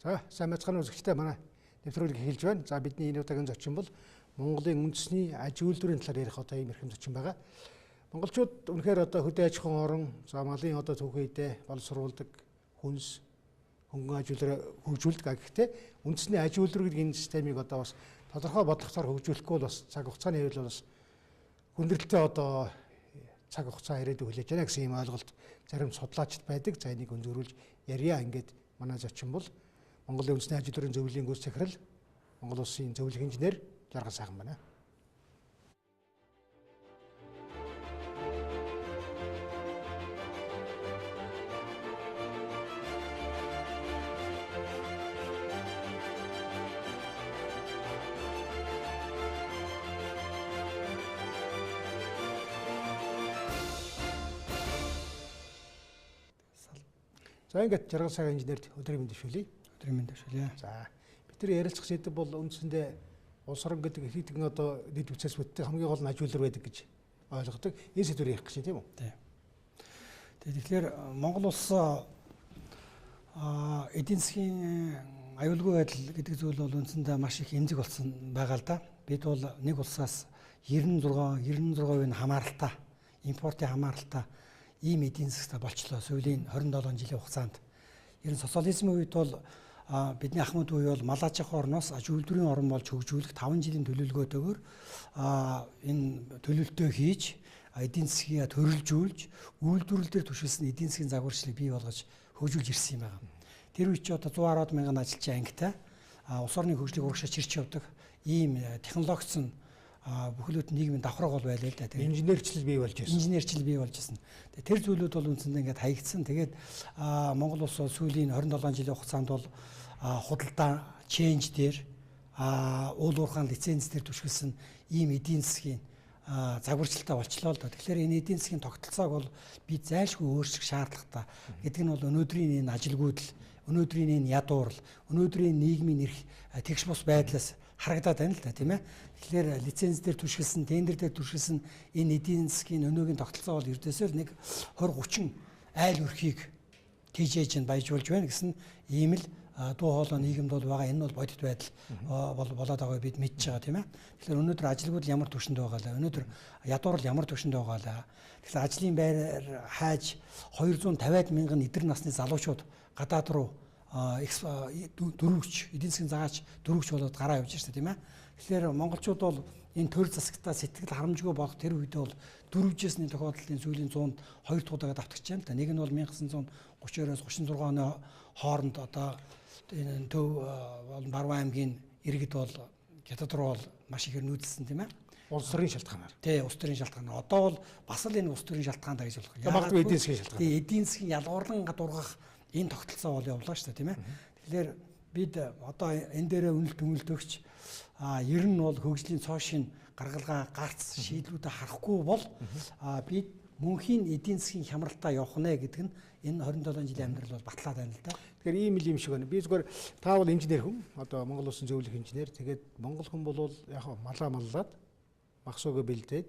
За сайн мэцхан үзэгчтэй манай нэвтрүүлэг эхэлж байна. За бидний энэ удаагийн зочин бол Монголын үндэсний аж үйлдвэрийн талаар ярих одоо ийм эрхэм зочин байгаа. Монголчууд үнэхээр одоо хөдөө аж ахуйн орон, за малын одоо түүхийдээ боловсруулдаг, хүнс, хөнгөн аж үйлдвэр хөгжүүлдэг. Гэхдээ үндэсний аж үйлдвэр гэдэг энэ системийг одоо бас тодорхой бодлогоор хөгжүүлэхгүй бол бас цаг хугацааны хэвэл бас хүндрэлтэй одоо цаг хугацаа ирээдүйд хүлээж байна гэсэн ийм ойлголт зарим судлаачид байдаг. За энийг өнзөрүүлж ярья. Ингээд манай зочин бол Монголын үндэсний аж үйлдвэрийн зөвлөлийн гүйцэтгэх захирал, Монгол улсын зөвлөлийн инженер Д.Жаргалсайхан байна. За ингээд Д.Жаргалсайхан инженерт өдрийн мэнд төшөөлье. Өдрийн мэнд төшөөлье. За бид нар ярилцах сэдэв бол үндсэндээ улс орон гэдэг их хэдэн одоо дэд бүтцээс бүтдэг хамгийн гол нь аж үйлдвэр байдаг гэж ойлгодог. Энэ сэдвээр ярих гэж тийм үү? Тийм. Тэгэхээр Монгол улс эдийн засгийн аюулгүй байдал гэдэг зүйл бол үндсэндээ маш их эмзэг болсон байгаа л да. Бид бол нэг улсаас 96% хамааралтай, импортын хамааралтай ийм эдийн засгтай болчлоо. Сүүлийн 27 жилийн хугацаанд. Ер нь социализмын үед бол бидний ахмад үе бол мал аж ахуй орноос аж үйлдвэрийн орн болж хөгжүүлэх 5 жилийн төлөвлөгөөтэйгээр энэ төлөвлөлтөө хийж эдийн засгийг төрөлжүүлж үйлдвэрлэл дээр түшилсэн эдийн засгийн загварчлалыг бий болгож хөгжүүлж ирсэн юм байна. Тэр үе чи одоо 110 мянган ажилчин ангитай улс орны хөгжлийг урагшаа чирч явдаг ийм технологичсон бүхлөд нийгмийн давхраг бол байлаа л да. Тэгээд инженерчлэл бий болж байсан. Инженерчлэл бий болж байсан. Тэр зүйлүүд бол үндсэндээ ингээд хаягдсан. Тэгээд Монгол улс сүүлийн 27 жилийн хугацаанд бол худалдаа ченж дээр уул уурхайн лиценз дээр түшгэлсэн ийм эдийн засгийн загварчлалтай болчлоо л да. Тэгэхээр энэ эдийн засгийн тогтолцоог бол би зайлшгүй өөрчлөх шаардлагатай гэдэг нь бол өнөөдрийн энэ ажилгүйдэл, өнөөдрийн энэ ядуурл, өнөөдрийн нийгмийн эрх тэгш бус байдлаас харагдаад байна л да, тийм ээ. Тэгэхээр лиценз дээр түшгэлсэн, тендер дээр түшгэлсэн энэ эдийн засгийн өнөөгийн тогтолцоо бол ердөөсөө нэг 20-30 айл өрхийг TJ-ж баяжуулж байна гэсэн ийм л дуу хоолой нийгэмд бол байгаа. Энэ бол бодит байдал болоод байгааг бид мэдж байгаа, тийм ээ. Тэгэхээр өнөөдөр ажилгүйд ямар түвшинд байгаа лээ. Өнөөдөр ядуурл ямар түвшинд байгаа лээ. Тэгэхээр ажлын байр хайж 250 мянган эдэр насны залуучууд гадаад руу дөрвөгч эдийн засгийн загаач дөрвөгч болоод гараа явж ирсэн тийм ээ. Тэгэхээр монголчууд бол энэ төр засагтаа сэтгэл харамжгүй болох тэр үедээ бол дөрвжсэний тохиолдлын сүүлийн 100-д 2 удаагаа давтагч байна л да. Нэг нь бол 1932-оос 36 оны хооронд одоо энэ төв Баруун аймгийн иргэд бол хятад руу бол маш ихээр нүүдэлсэн тийм ээ. Улс төрийн шалтгаанаар. Тий, улс төрийн шалтгаанаар. Одоо бол бас л энэ улс төрийн шалтгаантай гэж болох. Магадгүй эдийн засгийн шалтгаан. Тий, эдийн засгийн ялгуурлан гадуургах энэ тогтолцоо бол явлаа шүү дээ, тийм ээ. Тэгэхээр бид одоо энэ дээрээ үнэлт өгч ер нь бол хөгжлийн цоошин гаргалгаа гарц шийдлүүдэд харахгүй бол бид мөнхийн эдийн засгийн хямралтай явах нэ гэдэг нь энэ 27 жилийн амьдрал бол батлаад байна л да. Тэгэхээр ийм л юм шиг байна. Би зүгээр та бол инженер хүн. Одоо Монгол улсын зөвлөх инженер. Тэгээд монгол хүн бол яг малаа маллаад махсуугаа бэлдээд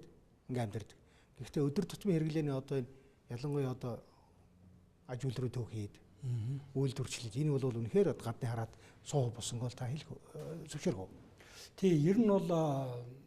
ингээм амьдардаг. Гэхдээ өдөр тутмын хэрэглээний одоо энэ ялангуяа одоо аж үйлдвэрийн төвхийд үйлдвэрчлэл энэ бол үнэхээр гадны хараад суу босонгүй та хэлэх зөвшөөрөх үү? Тий, ер нь бол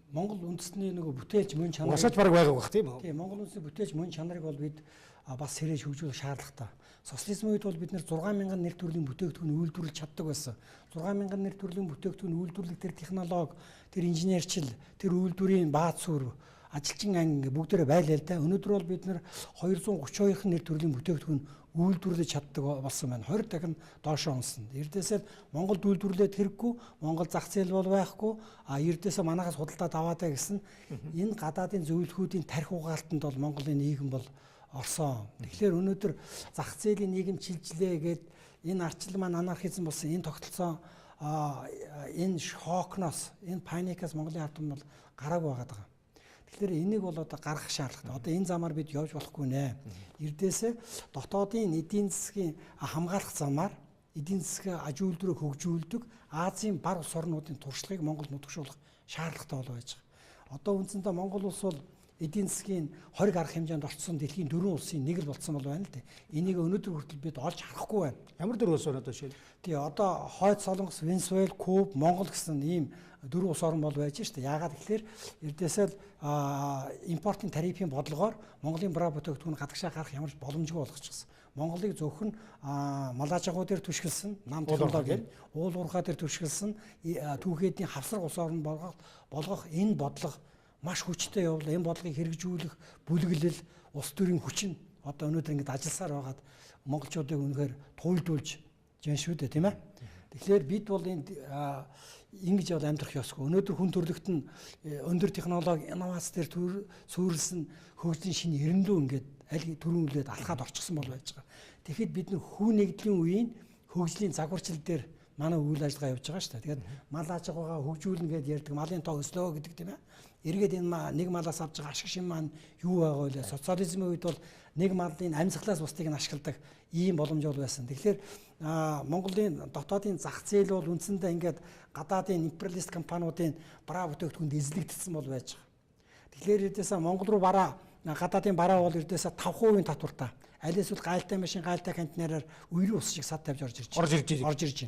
Монгол үндэсний нөгөө бүтээлч мөн чанар масаж бараг байгаа байх тийм үү? Тий, Монгол үндэсний бүтээлч мөн чанарыг бол бид бас сэрэж хөгжүүлэх шаардлагатай. Социализмын үед бол бид нэр 60000 нэр төрлийн бүтээгдэхүүн үйлдвэрлэж чаддаг байсан. 60000 нэр төрлийн бүтээгдэхүүн үйлдвэрлэх тэр технологи, тэр инженерчил, тэр үйлдвэрийн бааз суурь ажилчин анги бүгдээрээ байлаа л да. Өнөөдөр бол бид нэр 232 нэр төрлийн бүтээгдэхүүн үйлдвэрлэж чаддаг болсон байна. 20 дахин доошоо онсон. Эрдээсээ Монголд үйлдвэрлээд хэрэггүй, Монгол зах зээл бол байхгүй. Эрдээсээ манайхаас худалдаад аваадаа гэсэн энэ гадаадын зөвлөхүүдийн тархи угаалтанд бол Монголын нийгэм бол орсон. Тэгэхээр өнөөдөр зах зээлийн нийгэм чилжлээ гэд энэ арчлал маань анархизм болсон энэ тогтолцоо энэ шокноос, энэ паникаас Монголын ард түмэн бол гараагүй байгаа. Тэгэхээр энийг бол одоо гаргах шаардлагатай. Одоо энэ замаар бид явж болохгүй нэ. Эрдээсээ дотоодын эдийн засгийн хамгаалах замаар эдийн засгийн аж үйлдвэрийг хөгжүүлдэг Азийн бар улс орнуудын туршлагыг Монгол нутагшуулах шаардлагатай болж байгаа. Одоо үндсэндээ Монгол улс бол эдийн засгийн хориг арга хэмжээнд орцсон дэлхийн 4 улсын нэг л болсон бол байна л дээ. Энийг өнөөдөр хүртэл бид олж харахгүй байна. Ямар 4 улс одоо шил? Тэгээ одоо Хойд Солонгос, Венесуэл, Куб, Монгол гэсэн ийм 4 улс орн бол байж штэ. Яагаад гэхээр эрдээсээ импортын тарифын бодлогоор Монголын бара бүтээгдэхүүн гадагшаа гарах ямар боломжгүй болгочихсон. Монголыг зөвхөн малаажгуу дээр түшгэлсэн, нам технологи, уул уурхай дээр түшгэлсэн түүхэдийн хавсар улс орн болгох энэ бодлого маш хүчтэй явбал энэ бодлогыг хэрэгжүүлэх бүлэглэл улс төрийн хүч нь одоо өнөөдөр ингэж ажилласаар байгаад монголчуудыг үнэхээр туйлдуулж жин шүү дээ, тийм ээ. Тэгэхээр бид бол энд ингэж бол амьдрах ёсгүй. Өнөөдөр хүн төрлөخت нь өндөр технологи, инновац дээр суурилсан хөгжлийн шинэ эренлүү ингээд аль төрүүлээд алхаад орчихсон бол байж байгаа. Тэгэхэд бид нэг хүн нэгдлийн үеийн хөгжлийн загварчил дээр манай үйл ажиллагаа явж байгаа шүү дээ. Тэгээд мал аж ахуйгаа хөгжүүлнэ гэдээ ярьдаг, малын тоо өслөө гэдэг, тийм ээ. Эргээд энэ нэг малаас авч байгаа ашиг шин маань юу байгаа вэ? Социализмын үед бол нэг малын амьсгалаас бусдыг нь ашигладаг ийм боломж бол байсан. Тэгэхээр Монголын дотоодын зах зээл бол үндсэндээ ингээд гадаадын империалист компаниудын бараа бүтээгдэхүүнд эзлэгдсэн бол байж байгаа. Тэгэхээр эдээсээ Монгол руу гадаадын бараа бол эрдээсээ 5% татвартай. Аль эсвэл гайлтай машин, гайлтай контейнераар үерийн ус шиг сад тавьж орж ирж байна.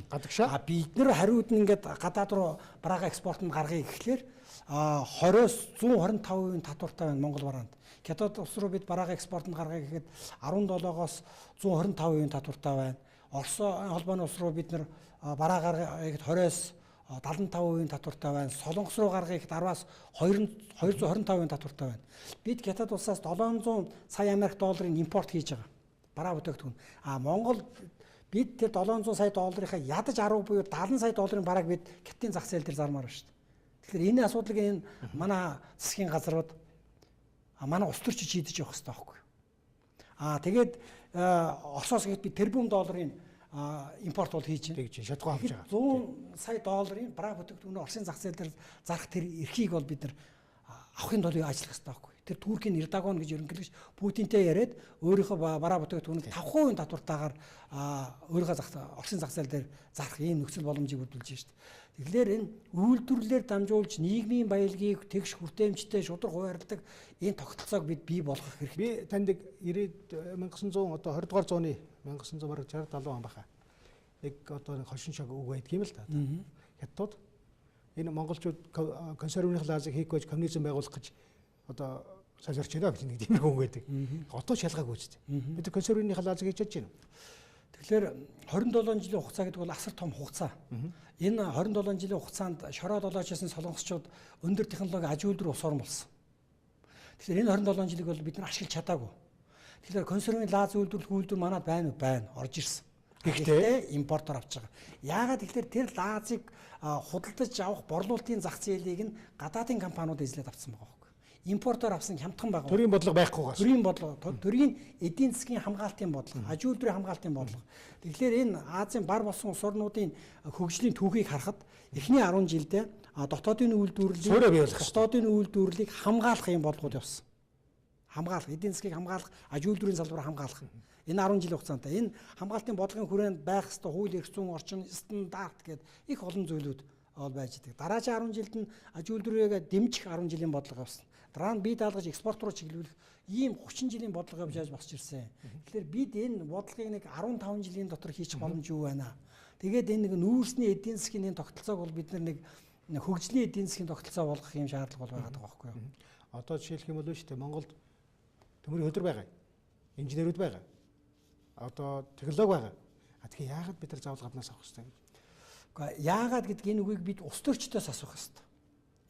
Гадагшаа. Бид нэр хариуд нь ингээд гадаад руу бараага экспортод гаргая гэхлээр 20-с 125% татвартай байна Монгол бараанд. Хятад улс руу бид бараага экспортод гаргая гэхэд 17-оос 125% татвартай байна. Орос холбооны улс руу бид нэр бараа гаргая гэхэд 20-с 75% татвартай байна. Солонгос руу гаргая гэхэд 10-аас 225% татвартай байна. Бид Хятад улсаас 700 сая Америк долларын импорт хийж байгаа. Бараа бүтээгдэхүүн. Монгол бид тэр 700 сая долларынхаа ядаж 10 буюу 70 сая долларын барааг бид Хятадын зах зээл дээр зармаар байна шүү дээ. Тэгэхээр энэ асуудлыг энэ манай засгийн газрууд манай улс төрчид шийдэж явах хэрэгтэй байхгүй. Тэгээд Оросоос гээд би тэрбум долларын импорт бол хийж байна. Шатгоо авч байгаа. 100 сая долларын бараа бүтээгдэхүүнээ Оросын зах зээл дээр зарах тэр эрхийг бол бид нар авахын тулд ажиллах хэрэгтэй байхгүй. Тэр Туркийн Эрдоган гэж ерөнхийлөгч Путинтэй яриад өөрийнхөө бараа бүтээгдэхүүнийг 5% татвартаагаар өөрийнхөө Оросын зах зээл дээр зарах ийм нөхцөл боломжийг бүрдүүлж байна шүү дээ. Тэгэхээр энэ үйлдвэрлэлээр дамжуулж нийгмийн баялагийг тэгш хүртээмжтэй шудраг хуваарлдаг энэ тогтолцоог бид бий болгох хэрэгтэй. Би танд 1900 одоо 20 дугаар зууны 1960 70 он баха. Нэг одоо хошин шог үг байдаг юм л та. Хятад энэ монголчууд консерватив лазыг хийх гэж коммунизм байгуулах гэж одоо солирч байна гэж нэг тиймэрхүү үг байдаг. Одоо шалгаагүй ч тийм. Бид консерватив лазыг хийж чадж байна. Тэгэхээр 27 жилийн хугацаа гэдэг бол асар том хугацаа. Энэ 27 жилийн хугацаанд шороо долоочсон солонгосчууд өндөр технологи аж үйлдвэр ус орн болсон. Тэгэхээр энэ 27 жилиг бол бид нар ашиглаж чадаагүй. Тэгэхээр консерватив лаз үйлдвэрлэх үйлдвэр манад байна уу? Байна. Орж ирсэн. Гэхдээ импортоор авч байгаа. Яагаад тэгэхээр тэр лазыг худалдаж авах борлуулалтын зах зээлийг нь гадаадын компаниуд эзлээд авсан байгаа байхгүй. Импортоор авсан хямдхан байгаа. Төрийн бодлого байхгүйгээс. Төрийн бодлого, төрийн эдийн засгийн хамгаалтын бодлого, аж үйлдвэрийн хамгаалтын бодлого. Тэгэхээр энэ Азийн бар болсон улс орнуудын хөгжлийн түүхийг харахад эхний 10 жилдээ дотоодын үйлдвэрлэлийг хамгаалах юм бодлогод явсан. Хамгаалах, эдийн засгийг хамгаалах, аж үйлдвэрийн салбараа хамгаалах. Энэ 10 жилийн хугацаанд энэ хамгаалтын бодлогын хүрээнд байх ёстой хууль эрх зүйн орчин, стандарт гэдэг их олон зүйлүүд ол байж байгаа. Дараагийн 10 жилд нь аж үйлдвэрээ дэмжих 10 жилийн бодлого авсан. Дараа нь бие даалгаж экспорт руу чиглүүлэх ийм 30 жилийн бодлого явж босч ирсэн. Тэгэхээр бид энэ бодлогыг нэг 15 жилийн дотор хийчих боломж юу байна? Тэгээд энэ нэг нүүрсний эдийн засгийн энэ тогтолцоог бол бид нэг хөгжлийн эдийн засгийн тогтолцоо болгох юм шаардлага бол байгаа байхгүй юу? Одоо жишээлх юм бол шүү дээ Монголд төмөрийн хөдөр байгаа. Инженерүүд байгаа. Одоо технологи байгаа. Тэгэхээр яагаад бид нар заавал гаднаас авах хэрэгтэй гэж? Гэхдээ яагаад гэдэг энэ үгийг бид улс төрчдөөс асуух хэрэгтэй.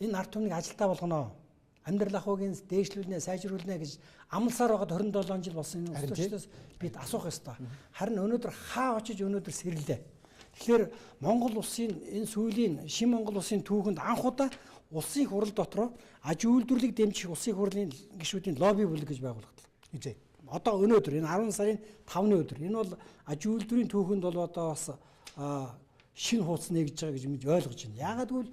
Энэ ард түмнийг ажилтаа болгоно. Амьдрал ахуйг дээшлүүлнэ, сайжруулнэ гэж амлсаар байгаад 27 жил болсон энэ улс төрчдөөс бид асуух ёстой. Харин өнөөдөр хаа очиж өнөөдөр сэрлээ. Тэгэхээр Монгол улсын энэ сүүлийн шин Монгол улсын түүхэнд анх удаа улсын хурал дотроо аж үйлдвэрлэлийг дэмжих улсын хурлын гишүүдийн лобби бүлэг гэж байгуулагдав. Хизээ. Одоо өнөөдөр энэ 10 сарын 5-ны өдөр энэ бол аж үйлдвэрийн түүхэнд бол одоо бас шинэ хуудас нэгж байгаа гэж мэдж ойлгож байна. Яагаад гэвэл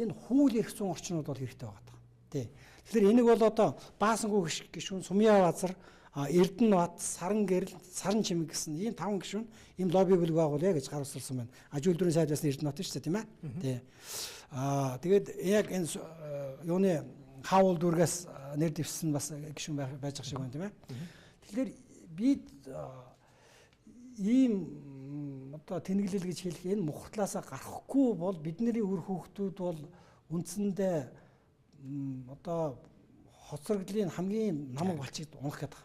энэ хууль эрх зүйн орчнууд бол хэрэгтэй байгаа. Тий. Тэгэхээр энийг бол одоо Баасангүй гишүүн, Сумьяа базар, Эрдэнэбат, Саран гэрэл, Саран чимэг гэсэн ийм 5 гишүүн ийм лобби бүлэг байгуулъя гэж гаргасан байна. Аж үйлдвэрийн сайд байсан Эрдэнэбат шүү дээ, тийм ээ. Тий. Тэгээд яг энэ юуны хаа үйлдвэргээс нэр дэвссэн бас гишүүн байж байгаа шиг байна тийм ээ. Тэгэхээр бид ийм одоо тэнэглэл гэж хэлэх энэ мухартлаасаа гарахгүй бол бидний үр хүүхдүүд бол үндсэндээ одоо хоцрогдлын хамгийн намаг балчид унах гэдэг.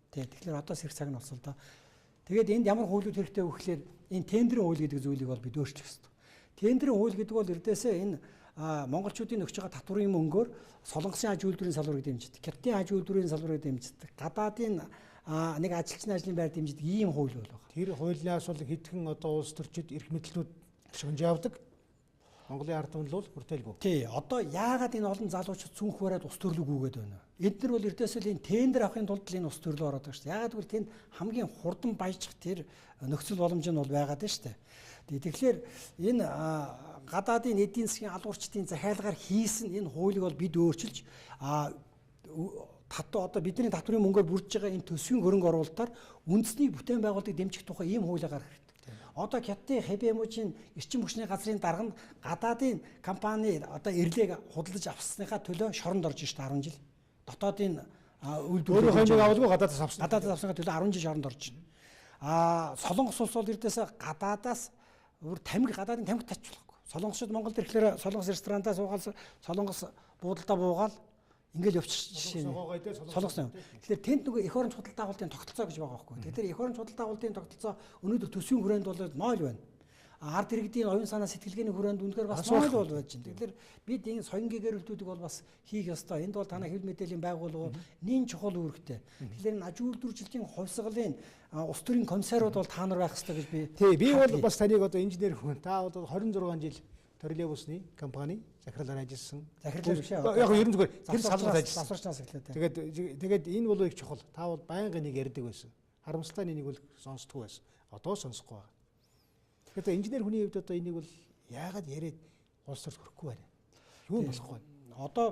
Тэгэхээр одоо сэрх цаг нь болсон л доо. Тэгээд энд ямар хуулиуд хэрэгтэй вэ гэхээр энэ тендерийн хууль гэдэг зүйлийг бол бид өөрчлөх ёстой. Тендерийн хууль гэдэг бол эрдээсээ энэ монголчуудын өгч байгаа татврын мөнгөөр солонгосын аж үйлдвэрийн салбарыг дэмждэг, хятадын аж үйлдвэрийн салбарыг дэмждэг, гадаадын нэг ажилчны ажлын байр дэмждэг ийм хууль бол байгаа. Тэр хуулиас бол хэдхэн одоо улс төрчид эрх мэдлүүд шунж явдаг. Монголын ард түмэн бол хүртээлгүй. Тий, одоо яагаад энэ олон залуучууд цүнх бариад ус төрлөг үгээд байна? Эдгээр бол эрдээсээ энэ тендер авахын тулд энэ ус төрлөө ороод байгаа шүү дээ. Яагаад гэвэл тэнд хамгийн хурдан баяжих тэр нөхцөл боломж нь бол байгаад байна шүү дээ. Тэгэхээр энэ гадаадын эдийн засгийн алуурчдын захиалгаар хийсэн энэ хуулийг бол бид өөрчилж одоо бидний татврын мөнгөөр бүрдэж байгаа энэ төсвийн хөрөнгө оруулалтаар үндэсний бүтээн байгуулалтыг дэмжих тухай ийм хуулийг гаргах хэрэгтэй. Одоо хятадын хэбэмүжийн эрчим хүчний газрын дарга нь гадаадын компани одоо эрлэг худалдаж авсныхаа төлөө шоронд орж шүү дээ 10 жил. Дотоодын үйлдвэрийн хэмжээг авалгүй гадаадаас авсан. Гадаадаас авсныхаа төлөө 10 жил шоронд орж байна. Солонгос улс бол эрдээсээ гадаадаас гадаадын тамхи татчихлахгүй. Солонгосчууд Монголд ирэхлээр солонгос ресторантаа суугаад солонгос буудалдаа буугаад ингээл явчих жишээ. Солонгос. Тэгэхээр тэнд нөгөө эх оронч худалдаа агуулгын тогтолцоо гэж байгаа байхгүй. Тэгэхээр эх оронч худалдаа агуулгын тогтолцоо өнөөдөр төсвийн хүрээнд бол 0 байна. Ард иргэдийн оюун санаа сэтгэлгээний хүрээнд үнэхээр бас 0 бол байж байна. Тэгэхээр бид энэ соён гэгэрэлтүүдийг бол бас хийх ёстой. Энд бол танай хэвлэл мэдээллийн байгууллагууд нэн чухал үүрэгтэй. Тэгэхээр энэ аж үйлдвэржилтийн хувьсгалын улс төрийн комиссарууд бол та нар байх ёстой гэж би. Тий, би бол бас таныг одоо инженер хүн. Та бол 26 жил троллейбусны компани захиралаар ажилласан. Захирал биш яг ер нь зүгээр тэр салбарт ажилласан. Захирал. Тэгээд энэ бол их чухал. Та бол байнгын нэг ярьдаг байсан. Харамсалтай нэг бол сонсдгүй байсан. Одоо сонсохгүй байна. Тэгэхээр инженер хүний хувьд одоо энийг бол яагаад яриад улс төрд хөрөхгүй байна. Юу болохгүй байна. Одоо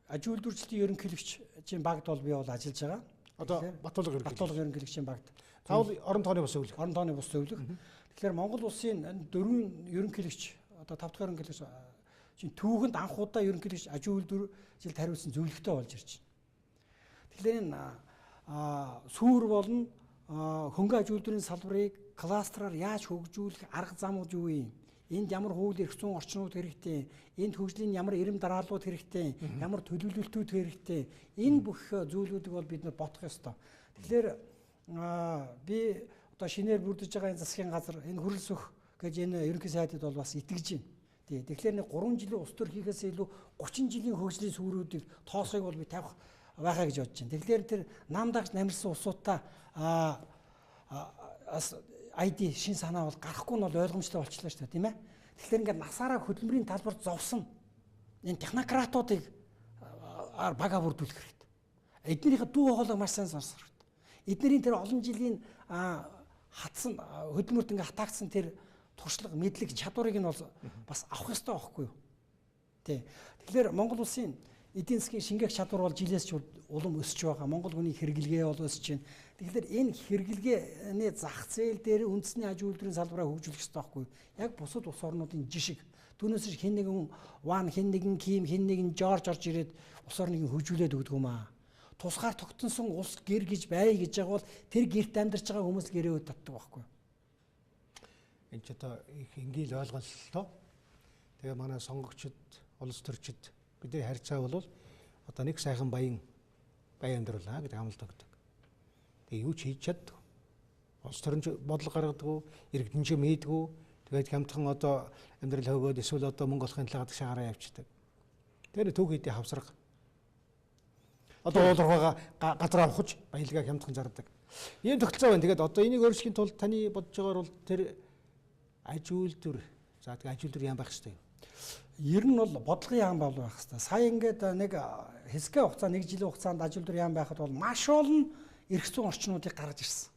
аж үйлдвэрчлэлийн ерөнхийлөгчийн багт бол би бол ажиллаж байгаа. Одоо Батулга ерөнхийлөгчийн багт. Та бол орон тооны бус зөвлөх. Орон тооны бус зөвлөх. Тэгэхээр Монгол улсын 4 ерөнхийлөгч одоо 5 дахь ерөнхийлөгч чинь түүхэнд анх удаа ерөнхийлөгч аж үйлдвэржилд хариуцсан зөвлөгтэй болж ирж байна. Тэгэхээр энэ сүүр болон хөнгө аж үйлдвэрийн салбарыг кластераар яаж хөгжүүлэх арга замууд юу юм? Энд ямар хууль эрх зүйн орчнууд хэрэгтэй? Энд хөгжлийн ямар эрэм дарааллууд хэрэгтэй? Ямар төлөвлөлтүүд хэрэгтэй? Энэ бүх зүйлүүдийг бол бид нар бодох ёстой. Тэгэхээр би одоо шинээр бүрдэж байгаа энэ засгийн газар энэ хөрөлсөх гэж энэ ерөнхий сайдад бол бас итгэж байна. Тэгэхээр нэг 3 жилийн ус төр хийхээс илүү 30 жилийн хөгжлийн сүрүүдийг тоосхыг бол би тавих байхаа гэж бодож байна. Тэгэхээр тэр намдагч намирсан улсуудаа ID шин санаа бол гарахгүй нь бол ойлгомжтой болчихлоо шүү дээ, тийм ээ. Тэгэхээр ингээд насаараа хөдөлмөрийн талбарт зовсон энэ технократуудыг бага бүрдүүлэх хэрэгтэй. Эднэрийнхээ дүү хоолойг маш сайн сонсох хэрэгтэй. Эднэрийн тэр олон жилийн хатсан хөдөлмөрт ингээд хатаагдсан тэр туршлага, мэдлэг, чадварыг нь бол бас авах ёстой байхгүй юу? Тий. Тэгэхээр Монгол улсын эдийн засгийн шингээх чадвар бол жилээс ч улам өсөж байгаа. Монгол хүний хэрэглэгээ бол өсөж байна. Тэгэхээр энэ хэрэглэгээний зах зээл дээр үндэсний аж үйлдвэрийн салбараа хөгжүүлэх ёстой байхгүй юу? Яг бусад улс орнуудын жишг. Түүнээс хэн нэгэн Ван, хэн нэгэн Ким, хэн нэгэн Жорж орж ирээд улс орныг хөгжүүлээд өгдөг юм аа. Тусгаар тогтносон улс гэр гэж бай гэж байгаа бол тэр гэрт амьдарч байгаа хүмүүс гэрээ өд татдаг байхгүй юу? Энд ч одоо их ингээл ойлголтоо. Тэгээ манай сонгогчд, улс төрчид бидний харьцаа бол одоо нэг сайхан баян амьдруулаа гэдэг амлалт өгдөг. Тэгээ юу ч хийж чаддаг. Улс төрч бодлого гаргадаг, иргэдэнч мэддэг. Тэгээд хямдхан одоо амьдрал хөгөөд эсвэл одоо мөнгө олохын талаар шаараа явчихдаг. Тэр төв хийдийн хавсраг. Одоо уулархаага газар авахж баялгаа хямдхан зардаг. Ийм тогтолцоо байна. Тэгээд одоо энийг өөрчлөхийн тулд таны бодож байгаагаар бол тэр аж үйлдвэр. За тэгээд аж үйлдвэр яам байх ёстой юу? Ер нь бол бодлогын яам байх хэрэгтэй. Сая ингээд нэг хэсгээ хугацаа 1 жилийн хугацаанд аж үйлдвэр яам байхад бол маш олон эрх зүйн орчнуудыг гаргаж ирсэн.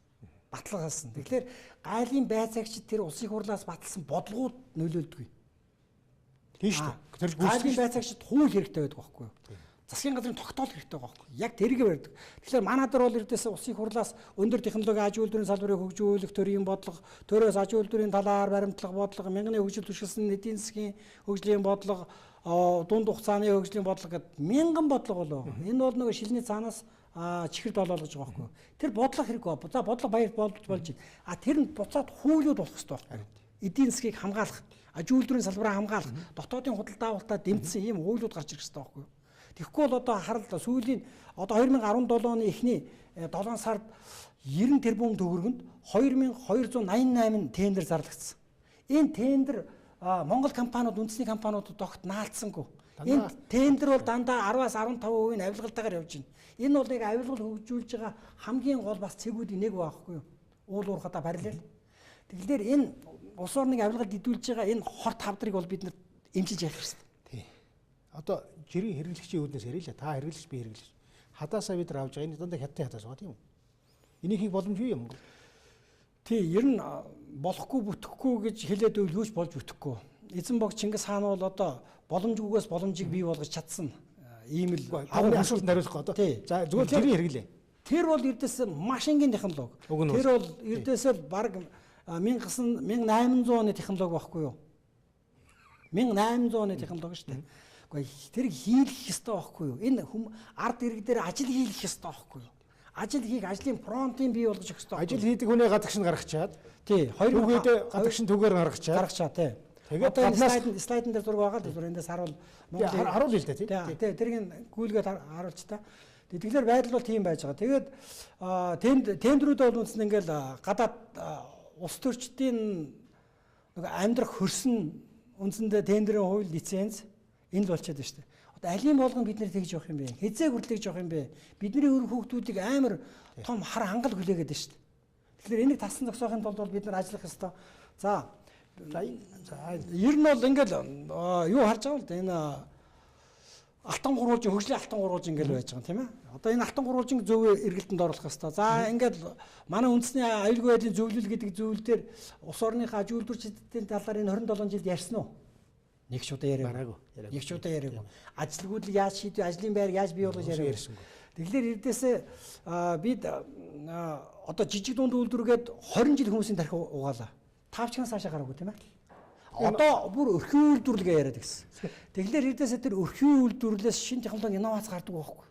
Баталгаалсан. Тэгэхээр гайлын байцаагчид тэр улсын хурлаас баталсан бодлогууд нөлөөлдөг. Тийм шүү дээ. Тэр гайлын байцаагчид хууль хэрэгтэй байдаг байхгүй юу? Засгийн газрын тогтоол хэрэгтэй байгаа байхгүй юу? Яг тэрийг барьдаг. Тэгэхээр манай нар бол эрдээсээ улсын хурлаас өндөр технологи аж үйлдвэрийн салбарыг хөгжүүлэх төрийн бодлого, төрөөс аж үйлдвэрийн талаар баримтлах бодлого, мянганы хөгжил түшгэлсэн эдийн засгийн хөгжлийн бодлого, дунд хугацааны хөгжлийн бодлого гэдэг мянган бодлого болоо. Энэ бол нөгөө шилний цаанаас чихэр долоо гэж байгаа байхгүй. Тэр бодлого хэрэггүй. За бодлого баяр болж байна. Тэр нь буцаад хуулиуд болох хэрэгтэй байхгүй. Эдийн засгийг хамгаалах, аж үйлдвэрийн салбараа хамгаалах, дотоодын худалдаа авалтаа дэмжсэн ийм хуулиуд гарч ирэх хэрэгтэй байхгүй. Тэгэхгүй бол одоо харал сүүлийн одоо 2017 оны эхний 7 сард 90 тэрбум төгрөгөнд 2288 тендер зарлагдсан. Энэ тендер Монгол компаниуд, үндэсний компаниудад огт наалцсангүй. Энэ тендер бол дандаа 10-аас 15% нь авилгалтаагаар явж байна. Энэ бол нэг авилгал хөгжүүлж байгаа хамгийн гол бас цэгүүдийн нэг байхгүй юу? Уул уурхадаа параллел. Тэгэхээр энэ улс орныг авилгалд идүүлж байгаа энэ хорт хавдрыг бол бид эмчилж явах хэрэгтэй. Тий. Одоо жирийн хэрэглэгчийн үүднээс ярил л та хэрэглэгч би хэрэглэгч. Хадаасаа бид нар авж байгаа энэ дандаа хятадын хадаас байгаа тийм үү? Энийг хийх боломжгүй юм. Тий, ер нь болохгүй бүтэхгүй гэж хэлээд өвлгөөж болж бүтэхгүй. Эзэн бог Чингис хаан бол одоо боломжгүйгээс боломжийг бий болгож чадсан. Ийм л аврын асуултанд хариулах одоо. За зүгээр жирийн хэрэглээ. Тэр бол эрдээс маш энгийн технологи. Тэр бол эрдээс л баг 1800 оны технологи байхгүй юу? 1800 оны технологи шүү дээ. Гэхдээ тэр хийх ёстой байхгүй юу? Энэ ард ирэг дээр ажил хийх ёстой байхгүй юу? Ажил хийх, ажлын фронтын бий болгож өгөх ёстой. Ажил хийдэг хүнээ гадагш нь гаргачаад. Тий, түүгээд гадагш нь түгээр гаргачаад. Тий. Тэгээд одоо слайдн дээр зураг байгаа л зүгээр эндээс харуул Монголын харуул л дээ тий. Тий, тэрийг гүйлгээд харуулж та. Тэгэхээр байдал бол тийм байж байгаа. Тэгээд тендерүүд бол үндсэн ингээл гадаад улс төрчдийн нэг амьдрах хөрсөн үндсэндээ тендерийн хууль лиценз энэ л болчиход байна шүү дээ. Алийн болгон бид нэр тэгж явах юм бэ? Хизээ хүртэлж явах юм бэ? Бидний өр хүүхдүүдийг амар том хар хангал хүлээгээд байна шүү дээ. Тэгэхээр энийг тассан зогсоохын тулд бид нар ажиллах ёстой. За ер нь бол ингээл юу харж байгаа л да энэ алтан гурвуулжин хөгжлийн алтан гурвуулжин ингээл байж байгаа тийм ээ. Одоо энэ алтан гурвуулжин зөв эргэлтэнд оруулах ёстой. За ингээл манай үндэсний аюулгүй байдлын зөвлөл гэдэг зүйл дээр улс орныхаа аж үйлдвэрчдийн талаар энэ 27 жилд ярьсан уу? Нэг ч удаа яриагүй. Нэг ч удаа яриагүй. Ажилгүйдлийг яаж шийдвэ, ажлын байр яаж бий болгож яриагүй. Тэгэхээр эрдээсээ бид одоо жижиг дунд үйлдвэргээд 20 жил хүмүүсийн тарих угаалаа. 5 чигнаас цаашаа гараагүй тийм ээ. Одоо бүр өрхийн үйлдвэрлэгээ яриад гэсэн. Тэгэхээр эрдээсээ тэр өрхийн үйлдвэрлэлээс шинэ технологи инновац гардаг байхгүй.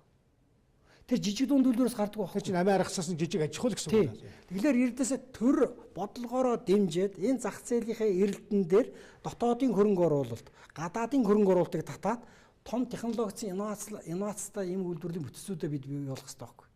Тэр жижиг дунд үйлдвэрээс гардаг байхгүй. Тэр чинь амиа аргасаас нь жижиг аж ахуй гэсэн үг байна. Тэгэхээр эрдээсээ төр бодлогоороо дэмжиж энэ зах зээлийн эрэлтэн дээр дотоодын хөрөнгө оруулалт, гадаадын хөрөнгө оруулалтыг татаад том технологийн инновацтай ийм үйлдвэрлэлийн бүтцүүдээ бид бий болгох хэрэгтэй байхгүй.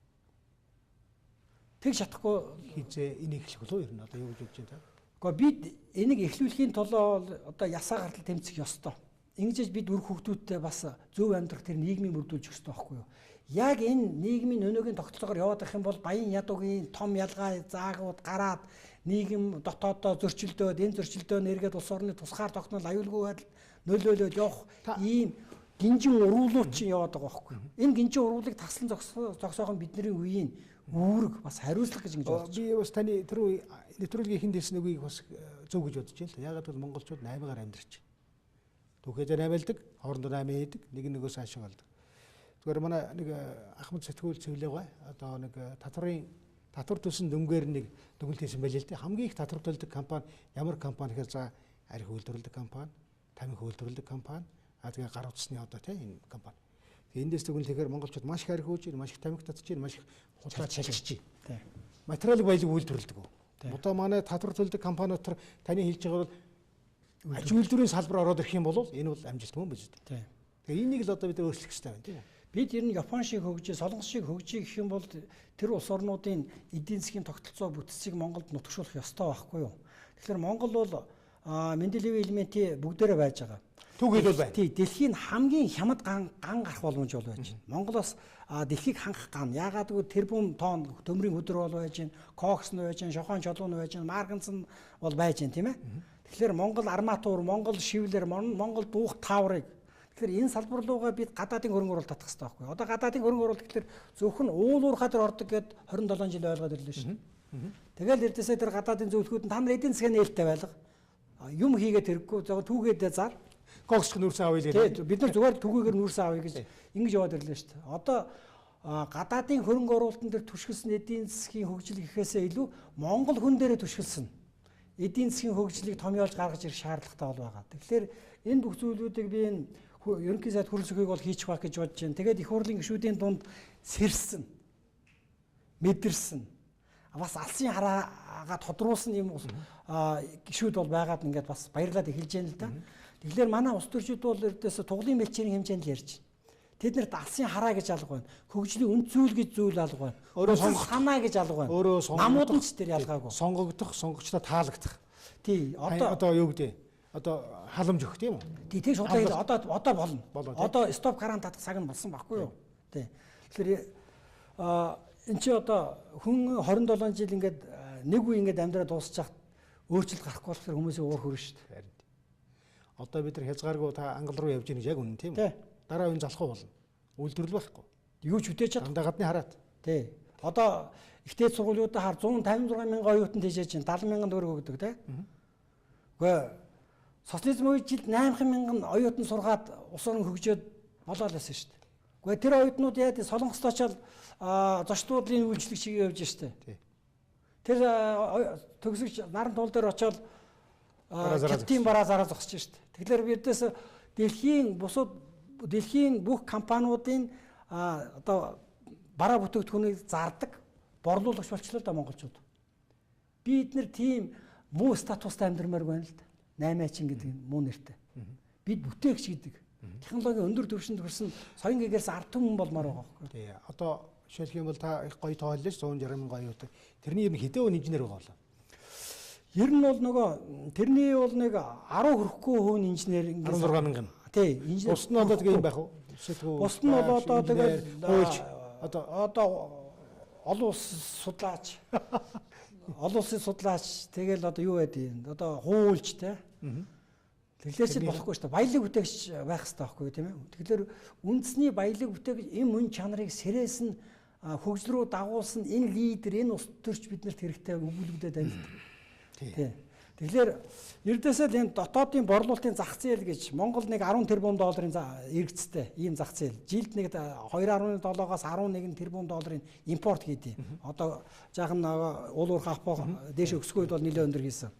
Тэг шатахгүй хизээ энийг эхлэх болов ер нь одоо юу гэж бодож байна та? Гэхдээ бид энийг эхлүүлэхийн тулд одоо ясаа гартал тэмцэх ёстой. Ингэж бид үр хүүхдүүдтэй бас зөв амьдрах тэр нийгмийг мөрдүүлж өгөх хэрэгтэй байхгүй юу? Яг энэ нийгмийн өнөөгийн тогтолцоогоор яваад байх юм бол баян ядуугийн том ялгаа заагууд гараад нийгэм дотооддоо зөрчилдөөд энэ зөрчилдөө нэргээд улс орны тусгаар тогтнол аюулгүй байдал нөлөөлөд явах ийм гинжин уруулууд чинь яваад байгаа байхгүй юу? Энэ гинжин уруулыг таслан зогсоох нь бидний үеийн үүрэг бас хариуцлага гэж ингэж бодож байна. Би бас таны тэр нэвтрүүлгийн эхэнд хэлсэн үгийг бас зөв гэж бодож байна. Яагаад гэвэл монголчууд 8-аар амьдарч байна. Түүхээдээ 8-aalдаг, хоорондоо 8 хийдэг, нэг нөгөөс ашиг олдог. Зүгээр манай нэг Ахмад сэтгүүл цэвлэгээ одоо нэг татвар төсөн дөнгөөр нэг дүгнэлт хийсэн байл л дээ. Хамгийн их татвар төлдөг компани ямар компани гэхээр за арх үйлдвэрлэдэг компани, тамхи үйлдвэрлэдэг компани, тэгээ гар утасны одоо тийм энэ компани. Тэгээ эндээс дүгнэлт хийхээр монголчууд маш их арх ууж, маш их тамхи татж, маш их худалдаа шалгиж. Материалын баялаг үйлдвэрлэдэг. Одоо манай татвар төлдөг компаниуд таны хэлж байгаа бол аж үйлдвэрийн салбар ороод ирэх юм бол энэ бол амжилтгүй юм биш үү? Тэгээ энийг л одоо бид өөрчлөх хэрэгтэй байна тийм үү? Бид ер нь Япон шиг хөгжиж, Солонгос шиг хөгжиж гэх юм бол тэр улс орнуудын эдийн засгийн тогтолцоо бүтцийг Монголд нутагшуулах ёстой байхгүй юу? Тэгэхээр Монгол бол Менделеевийн элементийн бүгдээрээ байж байгаа. Түүгээд бол байна. Тий, дэлхийн хамгийн хямд ган гарах боломж бол байж байна. Монголоос дэлхийг хангах ган. Яагаад гэвэл тэрбум тонн төмрийн хөдөр бол байж байна, кокс нь байж байна, шохон чулуун нь байж байна, марганц нь бол байж байна тийм ээ. Тэгэхээр Монгол арматур, Монгол шивлэр, Монгол дуух тааврыг тэгэхээр энэ салбар руугаа бид гадаадын хөрөнгө оруулалт татах хэрэгтэй байхгүй. Одоо гадаадын хөрөнгө оруулалт гэхээр зөвхөн уул уурхай дээр ордог гэд 27 жил ойлгоод ирлээ шүү. Тэгэл эрдээсээ тэр гадаадын зөвлөхүүд нь та нар эдийн засгийн нээлттэй байлга. Юм хийгээд хэрэггүй түүгээдээ зар. Гогсох нүүрсэн авъя гэдэг. Бид нар зүгээр түүгээгээр нүүрсэн авъя гэж ингэж яваад ирлээ шүү. Одоо гадаадын хөрөнгө оруулалтын дээр түшгэлсэн эдийн засгийн хөгжил гэхээсээ илүү Монгол хүн дээрээ түшгэлсэн эдийн засгийн хөгжлийг томьёолж гаргаж ирэх шаардлагатай бол байгаа. Тэгэхээр энэ бүх зүйлүүдийг би энэ ерөнхий сайд хөрөлсөхийг бол хийчих байх гэж бодож байна. Тэгээд их хурлын гишүүдийн дунд сэрсэн, мэдэрсэн, бас алсын хараагаа тодруулсан юм гишүүд бол байгаад ингээд бас баярлаад эхэлж байна л да. Тэгэхээр манай улс төрчид бол ердөөсө туглын мэлчээрийн хэмжээнд л ярьж байна. Тэднэрт алсын хараа гэж алга байна. Хөгжлийн үнд зүйл гэж зүйл алга байна. Өөрөө сонгох санаа гэж алга байна. Өөрөө намуудын ч тэр ялгаагүй. Сонгогдох, сонгогчдоо таалагдах. Тий, одоо юу гэдэг? Одоо халамж өгөх тийм үү? Тий, тэг шудлаа одоо болно. Одоо стоп гарант татах цаг нь болсон байхгүй юу? Тий. Тэгэхээр эн чи одоо хүн 27 жил ингээд нэг үе ингээд амьдраа дуусчих өөрчлөлт гарахгүй болохоор хүмүүсийн уур хүрнэ шүү дээ. Одоо бид нар хязгааргүй та ангал руу явж байгаа яг үнэн тийм үү? Дараа үеийн залхуу болно. Үйлдвэрлэл байхгүй. Юу ч үтээж чад. Дандаа гадны хараад. Тий. Одоо ихтэй сургуулиудаа хар 156 мянган оюутан тийшээ чинь 70 мянган төгрөг өгдөг тий. Гэхдээ социализм үед жилд 8 мянган оюутан сургаад улс орон хөгжөөд болоо лсэн шүү дээ. Гэхдээ тэр оюутнууд яа Солонгост очоод зочдлуудын үйлчлэг чигээ явж штэ. Тэр төгсөгч наран туул дээр очоод хятадын бараа зараа зогсож штэ. Тэгэхээр бидээс дэлхийн бүх компаниудын одоо бараа бүтээгдэхүүнийг зардаг борлуулагч болчлоо да монголчууд. Бид нэр тийм муу статустай амьдрмаар байна л да. 8-аачин гэдэг муу нэртэй. Бид бүтээгч гэдэг. Технологи өндөр түвшинд хүрсэн соён гэгээрс ард түмэн болмоор байгаа байхгүй. Тий. Одоо жишээлх юм бол та их гоё тооллоо 160 мянган оюутан. Тэрний ер нь хэдэн хүн инженер байгаа болоо? Ер нь бол нөгөө тэрний бол нэг 10 хүрэхгүй хүн инженер ингээд 16 мянган. Тий, инженер. Бусд нь одоо тэгээ юм байх уу? Бусд нь бол одоо тэгээд одоо олон улс судлаач олон улсын судлаач тэгэл одоо юу байдیں۔ Одоо хуулж те. Тэглээч болохгүй шүү дээ. Баялаг бүтээгч байх хэрэгтэй байхгүй тийм ээ. Тэгэхээр үндэсний баялаг бүтээгч эм мөн чанарыг сэрээс нь хөгжил рүү дагуулсан энэ лидер, энэ улс төрч биднэрт хэрэгтэй өгүүлбэдэд байна. Тийм. Тэгэхээр ердөөсөө л энэ дотоодын борлуулалтын зах зээл гэж Монгол нэг 10 тэрбум долларын эргэцтэй ийм зах зээл. Жилд нэг 2.7-оос 11 тэрбум долларын импорт хийдэг. Одоо жаахан уул уурхай апо дээш өсгөх үед бол нэлээд өндөр хийсэн.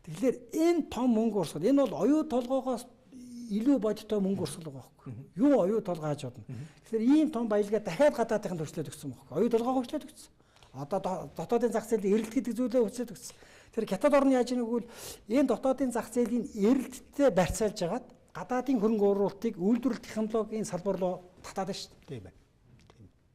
Тэгэхээр энэ том мөнгө урсгал энэ бол оюу толгоогоос илүү бодиттой мөнгө урсгал байгаа байхгүй. Юу оюу толгой хааж бодно. Тэгэхээр ийм том баялгаа дахиад гадаадын төрчлөөд өгсөн байхгүй. Оюу толгойгоо хөчлөөд өгсөн. Одоо дотоодын зах зээлд эрэлт гэдэг зүйлээ хөчлөөд өгсөн. Тэр хятад орны яаж нэгвэл энэ дотоодын зах зээлийн эрэлттэй барьцаалж хагаад гадаадын хөрөнгө оруулалтыг үйлдвэрлэл технологийн салбар руу татаад шүү дээ. Тийм байна.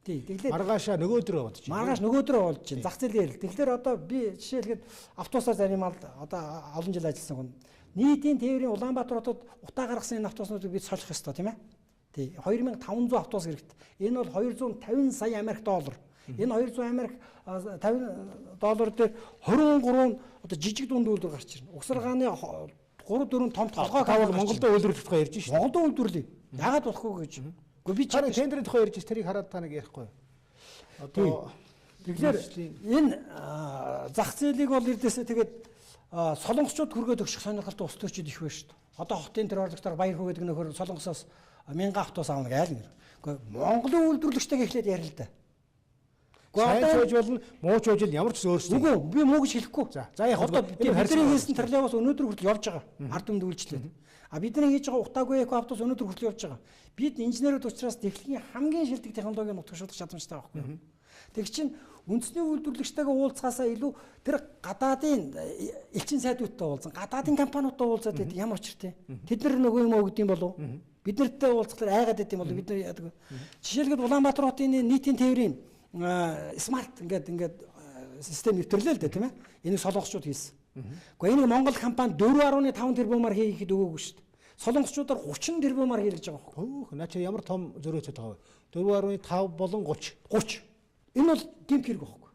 Тий. Тэгэхээр маргаашаа нөгөөдрөө бодож байна. Маргааш нөгөөдрөө болж байна. Зах зээлийн эрэлт. Тэгэхээр одоо би жишээлхэд автобусаар заримал одоо олон жил ажилласан хүн. Нийтийн тээврийн Улаанбаатар хотод утаа гаргасан энэ автобуснуудыг бид солих ёстой тийм ээ. Тий. 2500 автобус хэрэгтэй. Энэ бол 250 сая Америк доллар. Энэ 200 Америк 50 доллар дээр 23 одоо жижиг дунд үйлдвэр гарч ирнэ. Угсаргааны 3-4 том толгой тавал Монголд үйлдвэрлэх тухай ярьж шээ. Монголд үйлдвэрлэе. Яагаад болохгүй гэж. Гэхдээ би чараа тендерийн тухай ярьж тэрийг хараад та нэг ярихгүй. Одоо тэгэхээр энэ зах зээлийг бол эрдээсээ тэгээд солонгосчууд хүргээд өгчих сонирхолтой улс төрчид их байна шүү дээ. Одоо хотын тэр орлогчдоор баяр хүү гэдэг нөхөр солонгосоос 1000 автобус аавна гайл нэр. Гэхдээ Монголын үйлдвэрлэгчтэйг эхлээд ярил л да. Сайн ч болно, муу ч болно, ямар ч өөрчлөлт. Үгүй, би муу гэж хэлэхгүй. За яг одоо бидний хийсэн троллейбус өнөөдөр хүртэл явж байгаа. Ард түмэнд үйлчлээд. А бидний хийж байгаа утаагүй эко автобус өнөөдөр хүртэл явж байгаа. Бид инженерүүд учраас дэлхийн хамгийн шилдэг технологийн нутагшуулах чадамжтай байхгүй. Тэг чинь үндэсний үйлдвэрлэгчтэйгээ уулзахаасаа илүү тэр гадаадын элчин сайдуудтай уулзсан, гадаадын компаниудтай уулзаад байдаг ямар учиртай. Тэд нар нөгөө юм өгд юм болов? Бид нартай уулзахаар айгаад байт юм болов? Бид нар яадаг. Жишээлбэл Улаанбаатар хотын нийтийн тээврийн смарт ингээд систем нэвтрлээ л дээ тийм ээ. Энийг солонгосчууд хийсэн. Гэхдээ энийг Монгол компани 4.5 тэрбумаар хийхэд өгөөгүй шүү дээ. Солонгосчуудаар 30 тэрбумаар хийлгэж байгаа байхгүй. Наа чи ямар том зөрөөтэй байгаа вэ? 4.5 болон 30. Энэ бол гэмт хэрэг байхгүй.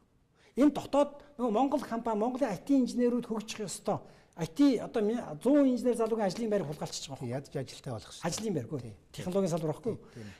Энэ дотоод нөгөө Монгол компани, Монголын IT инженерүүд хөгжих ёстой. IT одоо 100 инженер залуугийн ажлын байр хулгайлчихж байгаа. Ядаж ажилтаа болох шээ. Ажлын байр гоо. Технологийн салбар байхгүй.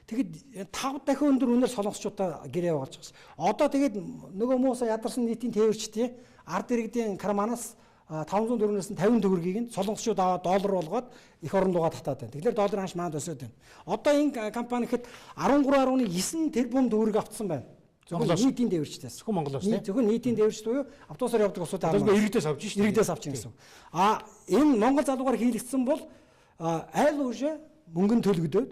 Тэгэхэд 5 дахин өндөр үнээр солонгосчуудаа гэрээ болж байгаа. Одоо тэгээд нөгөө муусаа ядарсан нийтийн тээвэрч тий ард иргэдийн карманаас 500 төгрөгөөс нь 50 төгрөгийг нь солонгосчууд аваад доллар болгоод их орон руугаа татаад байна. Тэгэхээр долларын ханш маанд өсөд байна. Одоо энэ компани ихэд 13.9 тэрбум төгрөг авцсан байна. Зөвхөн нийтийн дээвэрчдээс. Зөвхөн Монголоос тийм. Зөвхөн нийтийн дээвэрчд буюу автобусаар явдаг усуудаа авах. Иргэдээс авч шээ. Иргэдээс авч гэсэн. Энэ Монгол залуугаар хийлэгдсэн бол айл уушаа мөнгө нь төлөгдөөд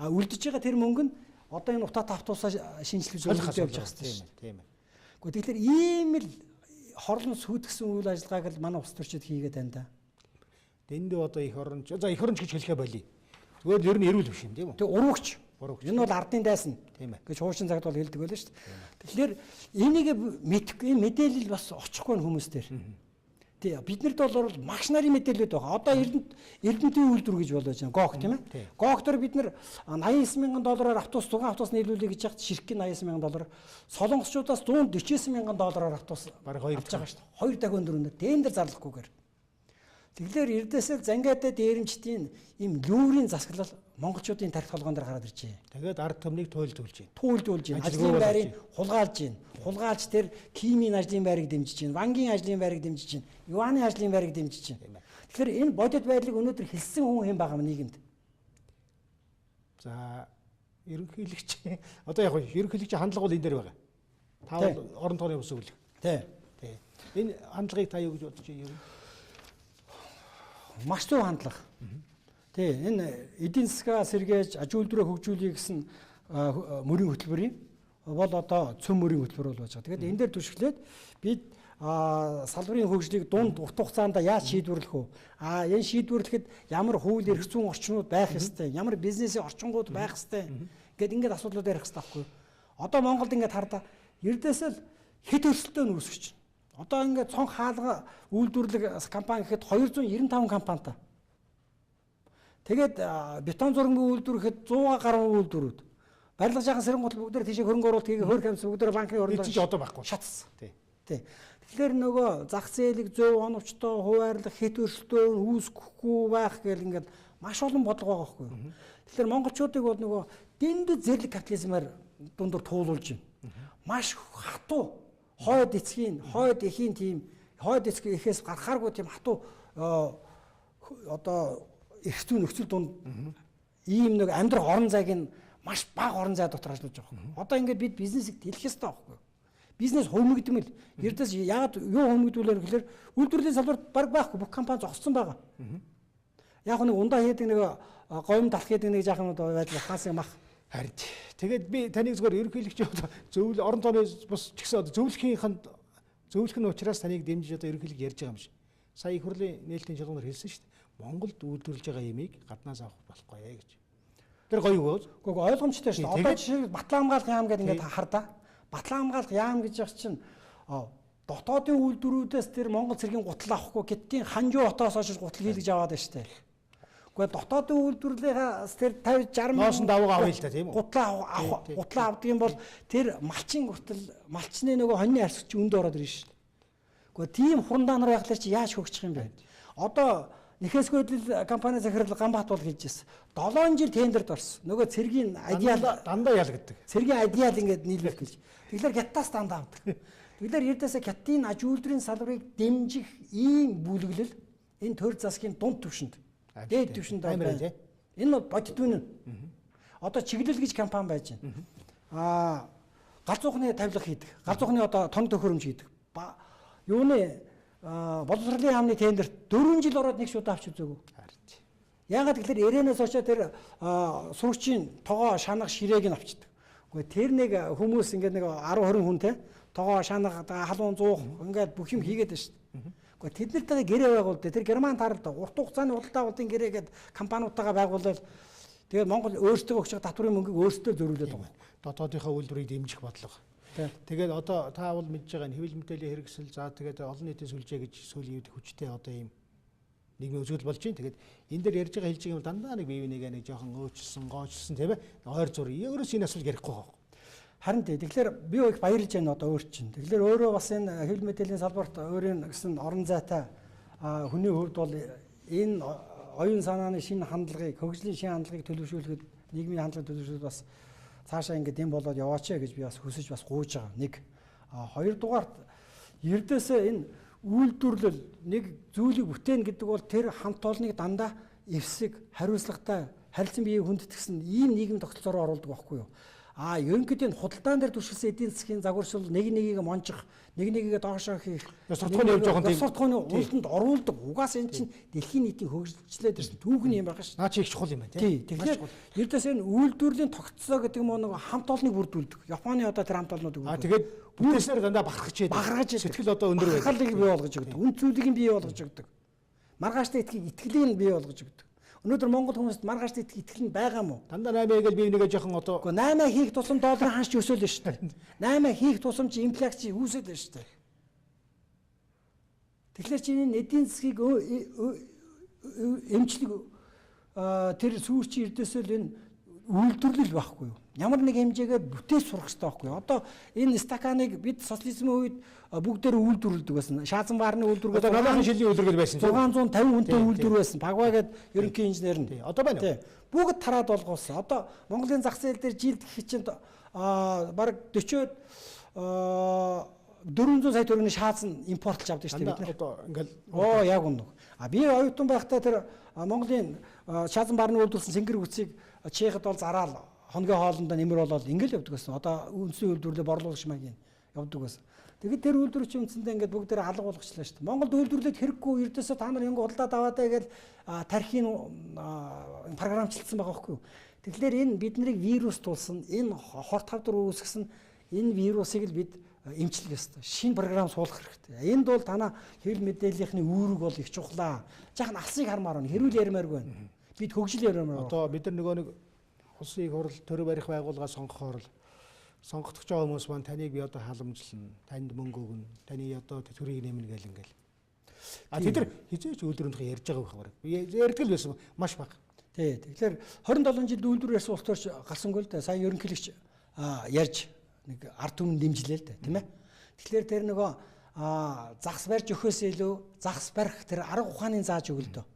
үлдэж байгаа тэр мөнгө нь одоо энэ утаатай автобусаа шинжилж явж байгаа шүү дээ. Тийм ээ. Гэхдээ тэгэхээр ийм л хорлон сүйтгэсэн үйл ажиллагааг л манай улс төрчид хийгээд байна да. Энд одоо их оронч гэж хэлэхэ болий. Зүгээр ер нь эрүүл биш юм тийм үү? Тэг уруугч. Энэ бол ардын дайсан гэж хуучин цагт бол хэлдэг байлаа шүү дээ. Тэгэхээр энийг мэдхгүй мэдээлэл бас очихгүй хүмүүс дээр. Тий биднэрд бол маш нарын мэдээлэлүүд байгаа. Одоо Эрдэнэтийн үйлдвэр гэж болож байна. ГОК тийм ээ. ГОК дээр бид нар $89,000 автобус 6 автобус нийлүүлэх гэж яхад ширхгийн $89,000, солонгосчуудаас $149,000 автобус бараг 2 авч байгаа шүү дээ. 2 дахин өндөрөнд тендер зарлахгүйгээр. Тэгэхээр эрдээсээ зангиатай дээрэмчдийн ийм лүүрийн засаглал монголчуудын тархи толгоон дээр гараад ирж байна. Тэгээд ард түмнийг туйлдуулж байна. Туйлдуулж байна. Ажлын байрыг хулгайлж байна. Хулгайлж тэр химийн ажлын байрыг дэмжиж байна. Вангийн ажлын байрыг дэмжиж байна. Юаны ажлын байрыг дэмжиж байна. Тэгэхээр энэ бодит байдлыг өнөөдөр хэлсэн хүн хэм байгаа юм нийгэмд. За ерөнхийлөгч одоо яг ерөнхийлөгчийн хандлага бол энэ дээр байгаа. Та бол орон тооны ус өглөх. Тий. Энэ хандлагыг та юу гэж бодож байна? Маш зөв хандлага. Тий, энэ эдийн засгаа сэргээж аж үйлдвэрээ хөгжүүлэх гэсэн мөрийн хөтөлбөрийн бол одоо цөм мөрийн хөтөлбөр болж байгаа. Тэгэхээр энэ дээр түшиглээд бид салбарын хөгжлийг дунд урт хугацаанд яаж шийдвэрлэх вэ? Энэ шийдвэрлэхэд ямар хууль эрх зүйн орчнууд байх ёстой, ямар бизнесийн орчингууд байх ёстой ингээд асуудлууд ярих хэрэгтэй байхгүй юу? Одоо Монголд ингээд хардаа эрдээсээ л хэд өрсөлдөөн үүсгэж байна. Одоо ингээд цонх хаалга үйлдвэрлэх компани гэхэд 295 компанитай. Тэгээд бетон зургийн үйлдвэр гэхэд 100 гаруй үйлдвэрүүд. Барилгаж байгаа сэрэн гутал бүгдээр тийшээ хөрөнгө оруулалт хийгээ хөрх амьс бүгдээр банкны оролдож одоо байхгүй. Шатсан. Тий. Тэгэхээр нөгөө зах зээлийг зөв оновчтой хуваарлах, хэд өрсөлдөөн үүсгэхгүй байх гэл ингээд маш олон бодлого байгаа байхгүй юу. Тэгэхээр монголчуудыг бол нөгөө дэндүү зэрлэг капитализмаар дундуур туулуулж байна. Маш хатуу хойд эцгийн тийм хойд эцгийн эхээс гарахааргүй тийм хатуу одоо эрх зүйн нөхцөл дунд ийм нэг амьдрах орон зайг нь маш бага орон зай дотор ажиллаж байгаа. Одоо ингээд бид бизнесийг тэлэх ёстой байхгүй. Бизнес хөвмөгдмөл эрдээс яагаад юу хөвмөгдүүлээ гэхээр үйлдвэрлэлийн салбарт баг байхгүй бүх компани зогссон байгаа. Яг нэг ундаа хийдэг нэг говьм талх хийдэг нэг жаахан байдал хаас мах. Харин тэгээд би таныг зүгээр ерөнхийлөгч зөвл орон тооны бас ч гэсэн зөвлөх нь учраас таныг дэмжиж одоо ерөнхийлөг ярьж байгаа юм шиг. Сая их хурлын нээлтийн чуулганаар хэлсэн шүү дээ. Монголд үйлдвэрлэж байгаа ямиг гаднаас авах болохгүй гэж. Тэр гоё юу вэ? Гэхдээ ойлгомжтой шүү дээ. Одоо жишээ Батлан хамгаалах яам гэдэг ингээд хардаа. Батлан хамгаалах яам гэж яг чинь дотоодын үйлдвэрүүдээс тэр Монгол цэргийн гутал авахгүй гэдгийн Ханжуу хотоос очиж гутал хийлгэж аваад байна шүү дээ. Гэхдээ дотоодын үйлдвэрлэлээс тэр 50 60 ноосн давгаа авъя л та тийм үү? Гутлаа авдаг юм бол тэр малчин гутал малчны нөгөө хоньны арсч өндөө ороод ирнэ шүү дээ. Гэхдээ тийм хурандаа нар байхлаар чи яаж хөгжих юм бэ? Одоо Нэхэсгүйдэл компани захирал Ганбаат бол хийж ирсэн. 7 жил тендерд орсон. Нөгөө цэргийн адиал дандаа ял гэдэг. Цэргийн адиал ингээд нийлүүлэх гэж. Тэгэхээр гятаас дандаа авдаг. Тэгэхээр ердөөсөө гятын аж үйлдвэрийн салбарыг дэмжих ийм бүлэглэл энэ төр засгийн дунд түвшинд. Дээд түвшинд байна. Энэ бодит үнэн. Одоо чиглэл гэж компани байж байна. Галзуухны тавилга хийдэг. Галзуухны одоо тоног төхөөрөмж хийдэг. Юуны боловсролын яамны тендерт 4 жил ороод нэг шудаа авч үзээгүй. Яагаад гэвэл эрээнээс очоод тэр сурагчийн тогоо шанах ширээг нь авчдаг. Гэхдээ тэр нэг хүмүүс ингээд нэг 10 20 хүн те тогоо шанах халуун зуух ингээд бүх юм хийгээд байна шүү дээ. Гэхдээ тэд нартай гэрээ байгуул тэр герман таралд урт хугацааны худалдаавуудын гэрээгээд компаниудтайгаа байгуулаад тэгээд Монгол өөрсдөө өгч байгаа татврын мөнгийг өөрсдөө зөрүүлээд байгаа. Дотоодынхаа үйлдвэрийг дэмжих бодлого. Тэгээд одоо та бол мэдж байгаа хэвлэл мэдээллийн хэрэгсэл за тэгээд олон нийтийн сүлжээ гэж сүүлийн үед хүчтэй одоо ийм нийгмийн үзүүлэлт болж байна. Тэгээд энэ дээр ярьж байгаа хэлж байгаа юм дандаа нэг бие бинийгээ нэг жоохон өөчлсөн, гоочсон тийм ээ. Ойр зур. Ерөөс энэ асуулт ярихгүй байгаа. Харин тэгэхээр би их баярлж байна одоо өөр чинь. Тэгэхээр өөрөө бас энэ хэвлэл мэдээллийн салбарт өөрийн гэсэн орон зайтай хүний хувьд бол энэ оюун санааны шинэ хандлагыг, хөгжлийн шинэ хандлагыг төлөвшүүлэхэд нийгмийн хандлагыг төлөвшүүлэхэд бас цаашаа ингэж юм болоод яваач гэж би бас хүсэж бас гуйж байгаа. Нэг хоёрдугаарт ердөөсөө энэ үйлдвэрлэл нэг зүйлийг бүтээн гэдэг бол тэр хамт олныг дандаа эвсэг, хариуцлагатай, харилцан биеийг хүндэтгсэн ийм нийгмийн тогтолцоороо оруулдаг байхгүй юу? ерөнхийдөө худалдаан дээр түшгэлсэн эдийн засгийн загваршил нэг монжих, нэгийг доошоо хийх, суртахууны явж байгаа юм. Суртахууны үйлдэлд оруулдаг. Угаасаа энэ чинь дэлхийн нийтийн хөгжлөлтөд ирсэн түүхний юм байгаа шүү. Наа чи их чухал юм байна тий. Тэгэхээр ердөөс энэ үйлдвэрлэлийн тогтцоо гэдэг нь нэг хамт олныг бүрдүүлдэг. Японы одоо тэр хамт олнууд үүдэг. Тэгээд бүтээсээр дандаа бахархаж сэтгэл одоо өндөр байх. Бахархлыг бий болгож өгдөг. Үн цүүлийг бий болгож өгдөг. Маргааштай итгэлийг бий болгож өгдөг. Өнөөдөр Монгол хүмүүст маргааштай итгэл нь байгаа мó? Дандаа 8 гээл би нэгэ жоохон одоо 8 хийх тусам долларын ханш өсөөл шүү дээ. 8 хийх тусам чи инфляци үүсэл шүү дээ. Тэгэхээр чи энэ эдийн засгийг эмчлэг тэр сүүрчийн эрдээсэл энэ үйлдвэрлэл байхгүй юу? Ямар нэг хэмжээгээр бүтээж сурах хэрэгтэй байхгүй юу? Одоо энэ стаканыг бид социализмын үед бүгдээр үйлдвэрлэдэг байсан. Шаазан баарны үйлдвэрлэл одоо 70 жилийн үйлдвэрлэл байсан. 650 хүнтэй үйлдвэр байсан. Багваа гээд ерөнхий инженер нь. Одоо байна уу? Бүгд тараад болгосон. Одоо Монголын зах зээл дээр жилд гэх чинь бараг 40-од 400 сая төгрөгийн шаазан импортлж авдаг шүү дээ бид нар. Одоо ингээл яг үнэ. Би оюутан байхдаа тэр Монголын шаазан баарны үйлдвэрлэсэн сэнгэр үцийг Чехид бол зараал хоногийн хоолндоо нэмэр болоод ингээл явдаг байсан. Одоо үндэсний үйлдвэрлэлээ борлуулагч маягийн явдаг байсан. Тэгээд тэр үйлдвэрч үндсэндээ ингээд бүгдээр алга болгочлаа шүү дээ. Монголд үйлдвэрлэлд хэрэггүй ердөөсөө та нар ингээ удаад аваадаа гэж тархийн програмчлагдсан байгаа байхгүй юу? Тэгэхээр энэ биднийг вирус тулсан, энэ хорт хавдар үүсгэсэн энэ вирусыг л бид эмчлэх ёстой. Шинэ програм суулгах хэрэгтэй. Энд бол танаа хэвлэл мэдээллийнхний үүрэг бол их чухлаа. Жаахан алсыг хармаар байна. Хэрүүл ярмааргүй байна. Бид хөгжил ярмаар. Одоо бид нар нөгөө нэг улсын их хурл төр барих байгууллага сонгохоор л сонгогдож байгаа хүмүүс маань таныг би одоо халамжлана, танд мөнгө өгнө, таны одоо төрийг нэмнэ гэл ингээл. Тэд нар хизээч үйлдвэрлэх ярьж байгаа байх бараг. Ярьдаг л байсан маш бага. Тий. Тэгэхээр 27 жилд үйлдвэр ярьсан улсторч гарсангүй л да. Сайн ерөнхийлөгч ярьж нэг ард түмэн дэмжлээ л да, тийм ээ. Тэгэхээр тэр нөгөө загас барьж өгөхөөс илүү загас барих тэр арга ухааны зааж өгөл дөө.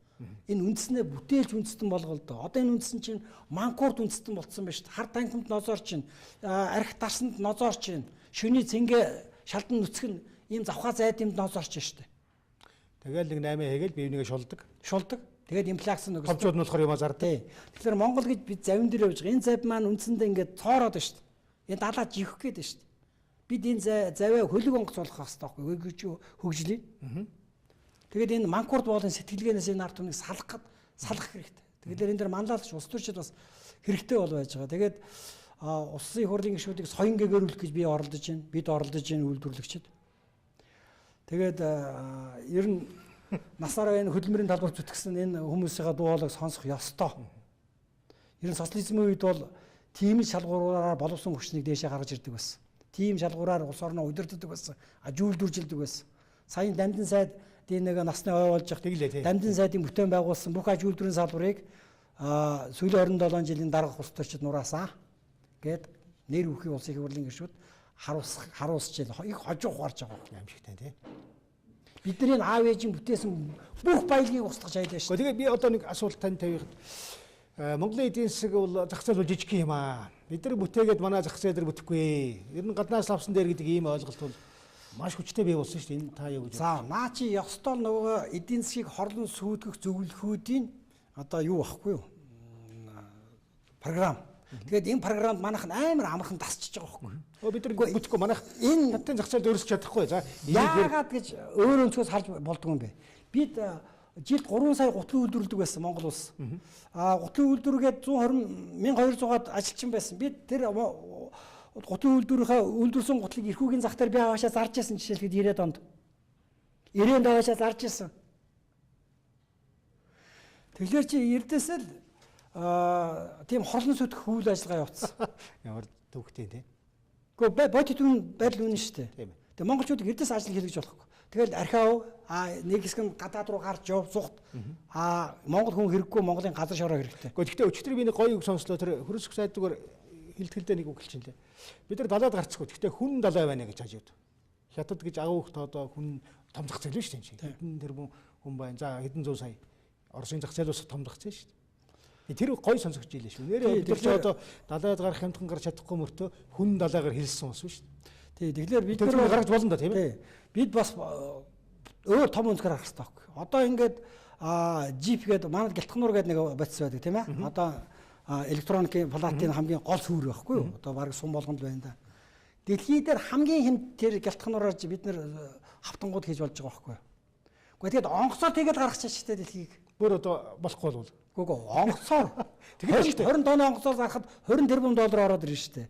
Энэ үндэснээ бүтээлж үндэстэн болгол дөө. Одоо энэ үндэстэн чинь манкурд үндэстэн болцсон байна шүү дээ. Хар танхимд нозоор чинь, арх дарсанд нозоор чинь, шөний цэнгэ шалдан нүцгэн ийм завхаа зайдымд нозоор чинь шүү дээ. Тэгэл нэг 8 хийгээл бие бинийгээ шулдаг. Тэгээд инфляци нөгөө товчууд нь болохоор юм зардаг. Тэгэхээр Монгол гэж бид завин дээр явж байгаа. Энэ завь маань үндсэндээ ингээд цоороод байна шүү дээ. Энэ далаа жихэх гээд байна шүү дээ. Бид энэ завиа хөлөг онгоц болох хэрэгтэй байхгүй гэж хөгжлий. Тэгээд энэ манкурд боолын сэтгэлгээнээс энэ ард түмнийг салах хэрэгтэй. Тэгэхээр энэ дэр манлайлагч улс төрчид бас хэрэгтэй бол байж байгаа. Тэгээд улсын хурлын гишүүдийг соён гээгэрүүлэх гэж би оролдож байна. Бид оролдож байна үйлдвэрлэгчид. Тэгээд ер нь насаараа энэ хөдөлмөрийн талбар зүтгэсэн энэ хүмүүсийн дуу хоолойг сонсох ёстой. Ер нь социализмын үед бол тийм шалгуураараа боловсон хүчнийг дээшээ гаргаж ирдэг байсан. Тийм шалгуураар улс орноо удирддаг байсан. Ажиулдүржилдэг байсан. Саяын Дамдын сайд нэг насны ой болж явах Дамдын сайдын бүтээн байгуулсан бүх ажиулдвэрийн салбарыг сүүлийн 27 жилийн дараах улс төрчид нураасаа гээд нэр үхий улсын их хурлын гишүүд харуулсч их хожуу ухаарч байгаа юм шигтэй тий. Бидний аав ээжийн бүтээсэн бүх баялагийг устгаж айлаа шүү. Тэгээ би одоо нэг асуулт тань тавих. Монголын эдийн засаг бол зах зээл бол жижиг юм аа. Бид нар бүтээгээд манай зах зээл дээр бүтэхгүй. Ер нь гаднаас авсан дээр гэдэг ийм ойлголт бол маш хүчтэй бий болсон шүү дээ. Энэ та юу гэж. За наа чи ёстой нөгөө эдийн засгийг хорлон сүйтгэх зөвлөхүүдийн одоо юу байхгүй юу? Програм. Тэгээд энэ програмд манайх амар амархан тасчихж байгаа байхгүй юу? Бид нар бүтэхгүй манайх энэ хаттын зах зээлд өөрсөж чадахгүй. За яагаад гэж өөр өнцгөөс харж болдгоо юм бэ? Бид жилд 3 сая гутлын үйлдвэрлэдэг байсан Монгол улс. Гутлын үйлдвэргээд 120,200-аад ажилчин байсан. Бид тэр гутлын үйлдвэрсэн гутлыг эрхүүгийн зах дээр би аваашаа зарж байсан жишээлхэд 90-ад онд. 90-ад аваашаа зарж байсан. Тэгэхээр чи эрдээсэл тийм хорлон сүтгэх үйл ажиллагаа явуулсан. Ямар төвхтэй тий. Гэхдээ бодит үн байдал үнэн шүү дээ. Тийм. Тэгээ монголчуудыг эрдээс ажил хийлгэж болохгүй. Тэгэл архив нэг хэсэг нь гадаад руу гарч яв зүгт монгол хүн хэрэггүй Монголын газар шороо хэрэгтэй. Гэхдээ өчтөр би нэг гоё үг сонслоо тэр хөрөсөх сайдгаар хилтгэлдээ нэг үг хэлж чинь лээ. Бид нар далаад гарцгүй. Гэхдээ хүн далай байна гэж хажууд. Хятад гэж агуух одоо хүн том зах зээл шүү дээ. Хэдэн тэрбум хүн байна. За хэдэн зуун сая Оросын зах зээл бас том зах зээл шүү дээ. Тэр гоё сонсогч ийлээ шүү. Нэрээ бид ч одоо далайд гарах хямдхан гарч чадахгүй мөртөө хүн далайгаар хэлсэн ус шүү дээ. Тий, тэгэхээр бид нар гаргаж болно да тийм ээ. Бид бас өөр том өнцгөр харах хэрэгтэй байхгүй. Одоо ингээд Jeep гэдэг манад Гэлтхнуур гэдэг нэг бодис байдаг тийм ээ. Одоо электроникийн палатын хамгийн гол сүр байхгүй юу? Одоо баг сум болгонд байна да. Дэлхий дээр хамгийн хэм тэр гялтхнараар бид нэр хавтангууд хийж болж байгаа байхгүй юу? Гэхдээ тэгэд онгоцоор тэгээд гаргачих штэ дэлхийг. Бүр одоо болохгүй бол. Үгүй онгоцоор. Тэгээд 20 тонны онгоцоор гарахад 20 тэрбум доллар ороод ирнэ штэ.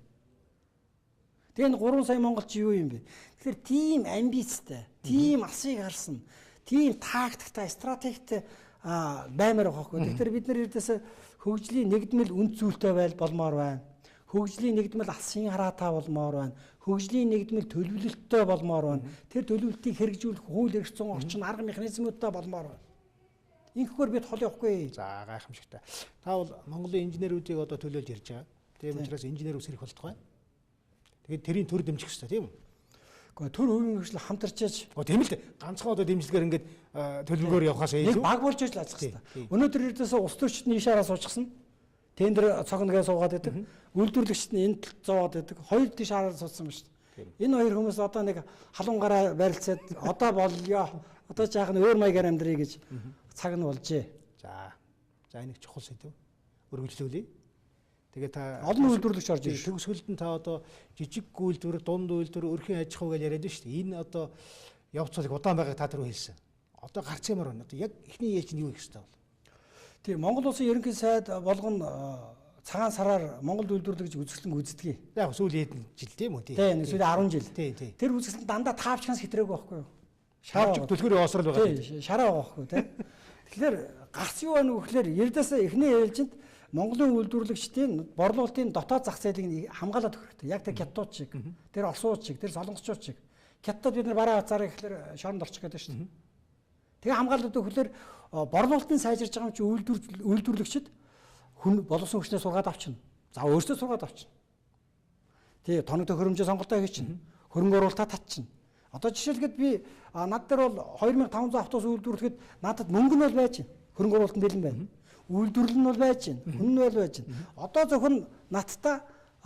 Тэгээд 3 сая монголч юу юм бэ? Тэгэхээр тийм амбицтай, тийм алсыг харсан, тийм тактиктай, стратегтэй баймаар байгаа хгүй. Тэгэхээр бид нар эрдээс хөгжлийн нэгдмэл үнд зүйлтэй болмоор байна. Хөгжлийн нэгдмэл алсын хараатай болмоор байна. Хөгжлийн нэгдмэл төлөвлөлттэй болмоор байна. Тэр төлөвлөлтийг хэрэгжүүлэх хууль эрх зүйн орчин арга механизмуудтай болмоор байна. Инхэхээр бид хол явахгүй. За гайхамшигтай. Та бол Монголын инженеруудыг одоо төлөөлж ярьж байгаа. Тийм учраас инженер ус хэрэг болтгой. Тэгээд тэрийн төр дэмжих хэрэгтэй тийм үү? Гэхдээ төр хувийн хөгжил хамтарчаач. Тийм л ганцхан одоо дэмжлэгээр ингээд төлөвлөгөөр явахаас илүү баг болж иж л ажих хэрэгтэй. Өнөөдөр эрдээс улс төрчид нь ишаараа суучсан. Тендер цогногоо суугаад байдаг. Үйлдвэрлэгчид нь энд зовоод байдаг. Хоёр тийш хараад суудсан ба шүү дээ. Энэ хоёр хүмүүс одоо нэг халуунгараа барилцаад одоо болёо. Одоо жаахан өөр маягаар амьдрий гэж цаг нь болжээ. За энийг чухал сэдв. Өргөжлүүлье. Тэгээ та олон үйлдвэрлэгч орж ирж. Төгсгөлд нь та одоо жижиг үйлдвэр, дунд үйлдвэр, өрхийн аж ахуй гэж яриад байна шүү дээ. Энэ одоо явцыг удаан байгааг та түрүү хэлсэн. Одоо гарч юмар байна. Одоо яг эхний ээлж нь юу их хэвээр бол. Тийм Монгол улсын ерөнхий сайд болгоно цагаан сараар Монгол үйлдвэрлэгч үзэсгэлэн гүйцэтгэе. Яг сүүлийн хэдэн жил тийм үү? Тийм сүүлийн 10 жил. Тийм. Тэр үзэсгэлэн дандаа таавчханс хэтрээгүй байхгүй юу? Шаавч төлхөрийн осрол байгаа. Тийм шараа байгаа байхгүй тийм. Тэгэхээр гарц юу байна вэ гэхээр ердөөс эхний ээлжинд Монголын үйлдвэрлэгчдийн борлуулалтын дотоод зах зээлийг хамгаалаад өгөх хэрэгтэй. Яг тэр хятадууд шиг, тэр орсууд шиг, тэр солонгосчууд шиг. Хятадууд бид нар бараа хацаараа ихлээр шоронд орчих гэдэг шүү дээ. Тэгээ хамгаалаад өгөхлөөр борлуулалтын сайжирж байгаа юм чи үйлдвэрлэгчд хүн боловсон хүчнээ сургаад авчна. За өөрсдөө сургаад авчна. Тэгээ тоног төхөөрөмжөө сонголтоо хийчихнэ. Хөрөнгө оруулалтаа татчихна. Одоо жишээлгээд би над дээр бол 2500 автобус үйлдвэрлэхэд надад мөнгө нь бол байж байна. Хөрөнгө оруулалт нь бэлэн байна. Үйлдвэрлэл нь бол байж байна. Хүн нь бол байж байна. Одоо зөвхөн надтай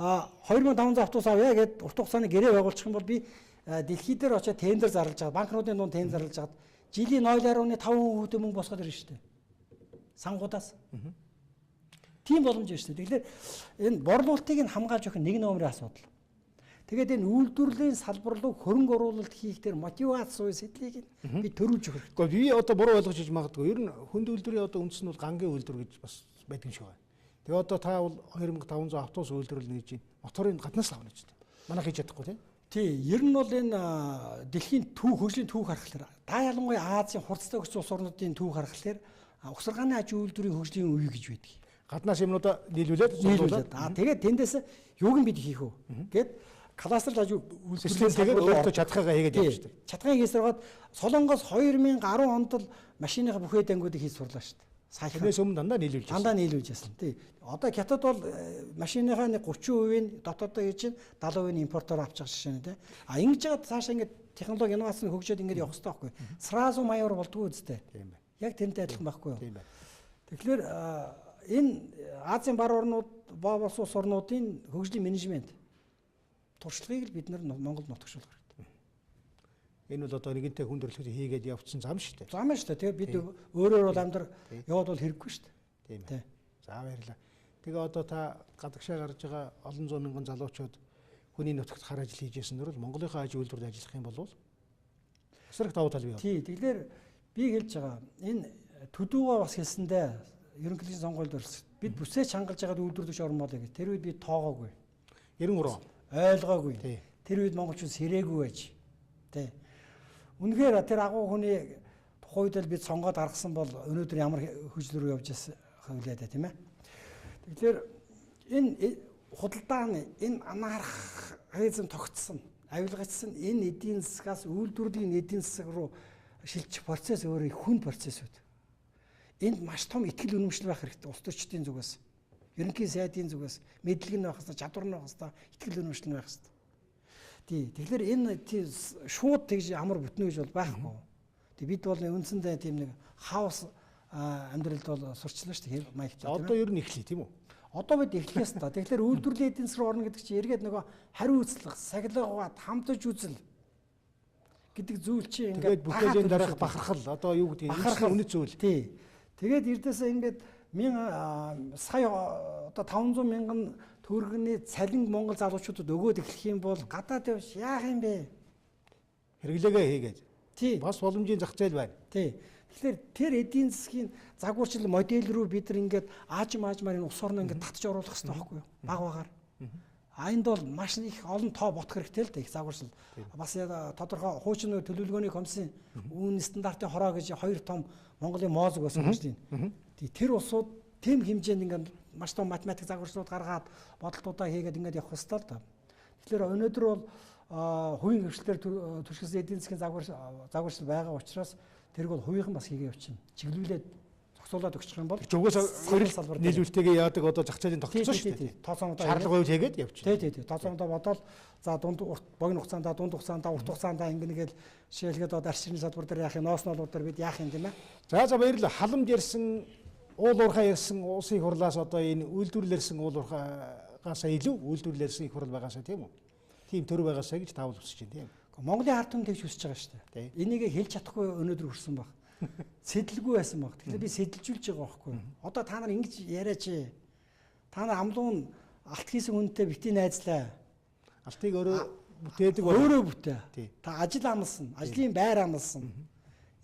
2500 автобус авъя гэд урт хугацааны гэрээ байгуулчих юм бол би дэлхий дээр очиад тендер зарлаж байгаа. Банкнуудын дунд тендер зарлаж хагаад жилийн 0.5% мөнгө босгоод ирнэ шүү дээ. Сангуудаас. Тийм боломж байна шүү дээ. Тэгэхээр энэ борлуулалтыг нь хамгаалж өгөх нэг номерын асуудал. Тэгээд энэ үйлдвэрлэлийн салбар руу хөрөнгө оруулалт хийх тэр мотивац суй сэтлийг би төрүүлж өгөх. Гэхдээ би одоо буруу ойлгож иж магадгүй. Ер нь хүнд үйлдвэрийн одоо үндэс нь бол гангийн үйлдвэр гэж бас байдаг юм шиг байна. Тэгээ одоо та бол 2500 автобус үйлдвэрлэнэ гэж моторын гаднаас авна гэж байна. Манайх хийж чадахгүй тийм. Тий, ер нь бол энэ дэлхийн хөгжлийн түүх харахаар да ялангуяа Азийн хурцтай өссөн улс орнуудын түүх харахаар угсаргааны аж үйлдвэрийн хөгжлийн үе гэж байдаг. Гаднаас юмнуудаа нийлүүлээд тэгээд тэндээс юуг нь бид хийх вэ? Гэт кластер аж үйлдвэрлэлийн тэгээд өөртөө чадхаагаа хийгээд явж шүү дээ. Чадхаа хийсэргээд Солонгос 2010 онд л машиныхаа бүхий дангуудыг хийж сурлаа шүү дээ. Тэрнээс өмнө дандаа нийлүүлж байсан. Дандаа нийлүүлж байсан. Тий. Одоо хятад бол машиныхаа 30% дотоодоо хийж чинь 70% импортоор авч байгаа шишээ нэ тий. Ингэж яагаад цаашаа ингэж технологи инновац нь хөгжөөд ингэж явах хэрэгтэй байхгүй. Сразу маяр болдгоо үстэй. Тийм бай. Яг тэрнтэй адилхан байхгүй юу? Тийм бай. Тэгэхээр энэ Азийн бар орнууд, бос улс орнуудын хөгжлийн менежмент туршлагыг л бид нар Монголд нутагшуулах хэрэгтэй. Энэ бол одоо нэгэнтээ хүн төрөлхөд хийгээд явцсан зам шүү дээ. Зам шүү дээ. Тэгээ бид өөрөөр бол амьдар яваад бол хэрэггүй шүү дээ. Тийм. За баярлалаа. Тэгээ одоо та гадагшаа гарч байгаа олон зуун мянган залуучууд хүний нутагт хар ажил хийж ясан дөрөв Монголынхаа аж үйлдвэрт ажиллах юм бол эсрэг давуу тал бий. Тий. Тэгэхээр би хэлж байгаа энэ төдөөгөө бас хэлсэндээ ерөнхийлөгчийн сонгуульд орсон. Бид бүсээ чангалж байгаа үйлдвэрлэгч орн болоо гэж. Тэр үед би тоогоогүй. 93 ойлгоогүй. Тэр үед монголчууд сэрээгүй байж. Тий. Үнэхээр тэр агуу хүний тухайн үед л бид сонгоод гаргасан бол өнөөдөр ямар хөгжил рүү явж байгаа вэ тийм ээ. Тэгэхээр энэ худалдаа нь энэ анархизм тогтсон, авилгацсан энэ эдийн засгаас үйлдвэрлэлийн эдийн засаг руу шилжих процесс өөрөө хүн процесс үү. Энд маш том ихтгэл үнэмшил байх хэрэгтэй улс төрчдийн зүгээс. Ерөнхий сайдын зүгээс мэдлэг нь байх хэрэгтэй, чадвар нь байх хэрэгтэй, ихтгэл үнэмшил нь байх хэрэгтэй. Тэгэхээр энэ шууд тэгж амар бүтнэ гэж бол байхгүй. Бид бол үндсэндээ тийм нэг хаус амьдралд бол сурчлаа шүү дээ маягт. Одоо ер нь эхлэе тийм үү? Одоо бид эхлэхээс та. Тэгэхээр үйлдвэрлэлийн эдийн засаг орно гэдэг чинь эргээд нөгөө хариу үзлэх, сахилгаваад хамтаж үзэл гэдэг зүйл чинь ингээд бүтээлийн дараах бахархал одоо юу гэдэг нь үнэт зүйл. Тий. Тэгээд эрдээсээ ингээд сая одоо 500 мянган төгрөгийн цалин Монгол залуучуудад өгөөд эхлэх юм бол гадаад явж яах юм бэ? Хэрэглээгээ хийгээд. Тий. Бас боломжийн зах зээл байна. Тий. Тэгэхээр тэр эдийн засгийн загварчил модель рүү бид нар ингээд аажмаар энэ ус орно ингээд татж оруулах хэрэгтэй байхгүй юу? Баг багаар. Энд бол маш их олон тоо ботох хэрэгтэй л дээ их загварчил. Бас тодорхой хуучин төлөвлөгөөний комиссийн үнэ стандартын хороо гэж 2 том Монголын моозог байсан гэж тийм. Тэр улсууд тэм хэмжээнд ингээд маш том математик загварчлууд гаргаад бодолтуудаа хийгээд ингээд явах хэрэгтэй л да. Тэгэхээр өнөөдөр бол хувийн хвшлэлээр туршилсан эдийн засгийн загварчил байгаа учраас тэрг бол хувийнхан бас хийгээ явчихна. Чиглүүлээд зохицуулаад өгчих юм бол угсаа хоёр салбар нийлүүлэлтэйгээ яадаг одоо зах зээлийн тогтолцоо шүү дээ. Тооцоомдоо шаардлага хувьд хийгээд явчихна. Тий. Тооцоомдоо бодоод за богино хугацаанд дунд хугацаанд урт хугацаанд ингэнэгээл жишээлгээд одоо арчны салбар дээр яах юм, ноос ноолууд дээр бид яах юм тийм ээ. За баярлалаа. Халамж ярьсан, уул уурхай ярьсан улсын хурлаас одоо энэ үйлдвэрлэлсэн уул уурхайгаас илүү үйлдвэрлэлсэн их хурл байгаасаа тийм үү? Тийм төр байгаасаа гэж таавал хүсэж байна тийм. Монголын ард түмэн тэгж хүсэж байгаа шүү дээ. Энийг хэлж чадахгүй өнөөдөр хүрсэн баг. Сэдэлгүй байсан баг. Тэгэхээр би сэдэлжүүлж байгаа байхгүй. Одоо та нар ингэж яриач. Та нар амлуун алт хийсэн хүнтэй бити найзлаа. Алтыг өөрөө бүтээдэг өөрөө бүтээ. Та ажил амлсан, ажлын байр амлсан.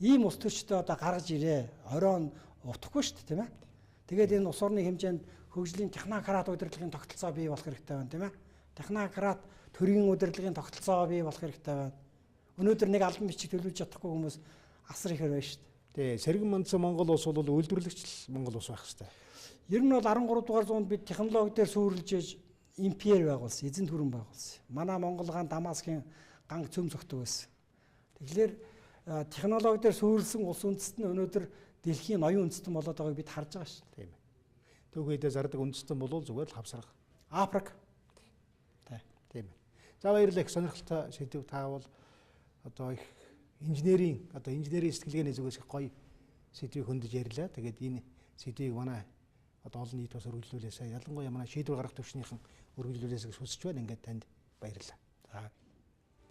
Ийм ус төрчтэй одоо гаргаж ирээ. Оройн утахгүй шүү дээ, тийм ээ. Тэгээд энэ ус орны хэмжээнд хөгжлийн технokraт удирдлагын тогтолцоо бий болох хэрэгтэй байна, тийм ээ. Технokraт төрийн удирдлагын тогтолцоо бий болох хэрэгтэй байна. Өнөөдөр нэг албан бичиг төлөвлөж чадахгүй хүмүүс асар ихээр байна шүү дээ. Тий, сэргэн мандсан Монгол улс бол үйлдвэрлэгч Монгол улс байх хэрэгтэй. Ер нь бол 13 дугаар зуунд бид технологи дээр суурилж ээж импер байгуулсан, эзэн төрөн байгуулсан. Манай Монгол гаан Дамаскын ганг цөм зөгтөг байсан. Тэгэхээр технологи дээр суурилсан улс үндэстэн өнөөдөр дэлхийн ноён үндэстэн болоод байгааг бид харж байгаа шүү дээ. Түүхийдээ зардаг үндэстэн бол зүгээр л хавсрах. Африк. Тийм ээ. За баярлалаа. Их сонирхолтой сэдв таавал одоо их инженерийн сэтгэлгээний зүгээс их гоё сэдвийг хөндөж ярьлаа. Тэгээд энэ сэдвийг манай одоо олон нийт бас өргөжлүүлээсэй. Ялангуяа манай шийдвэр гаргах төвчнийхэн өргөжлүүлээсэй гэж хүсэж байна. Ингээд танд баярлалаа.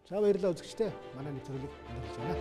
За баярлалаа үзэгчдээ. Манай нэвтрүүлгийг өндөрлөж байна.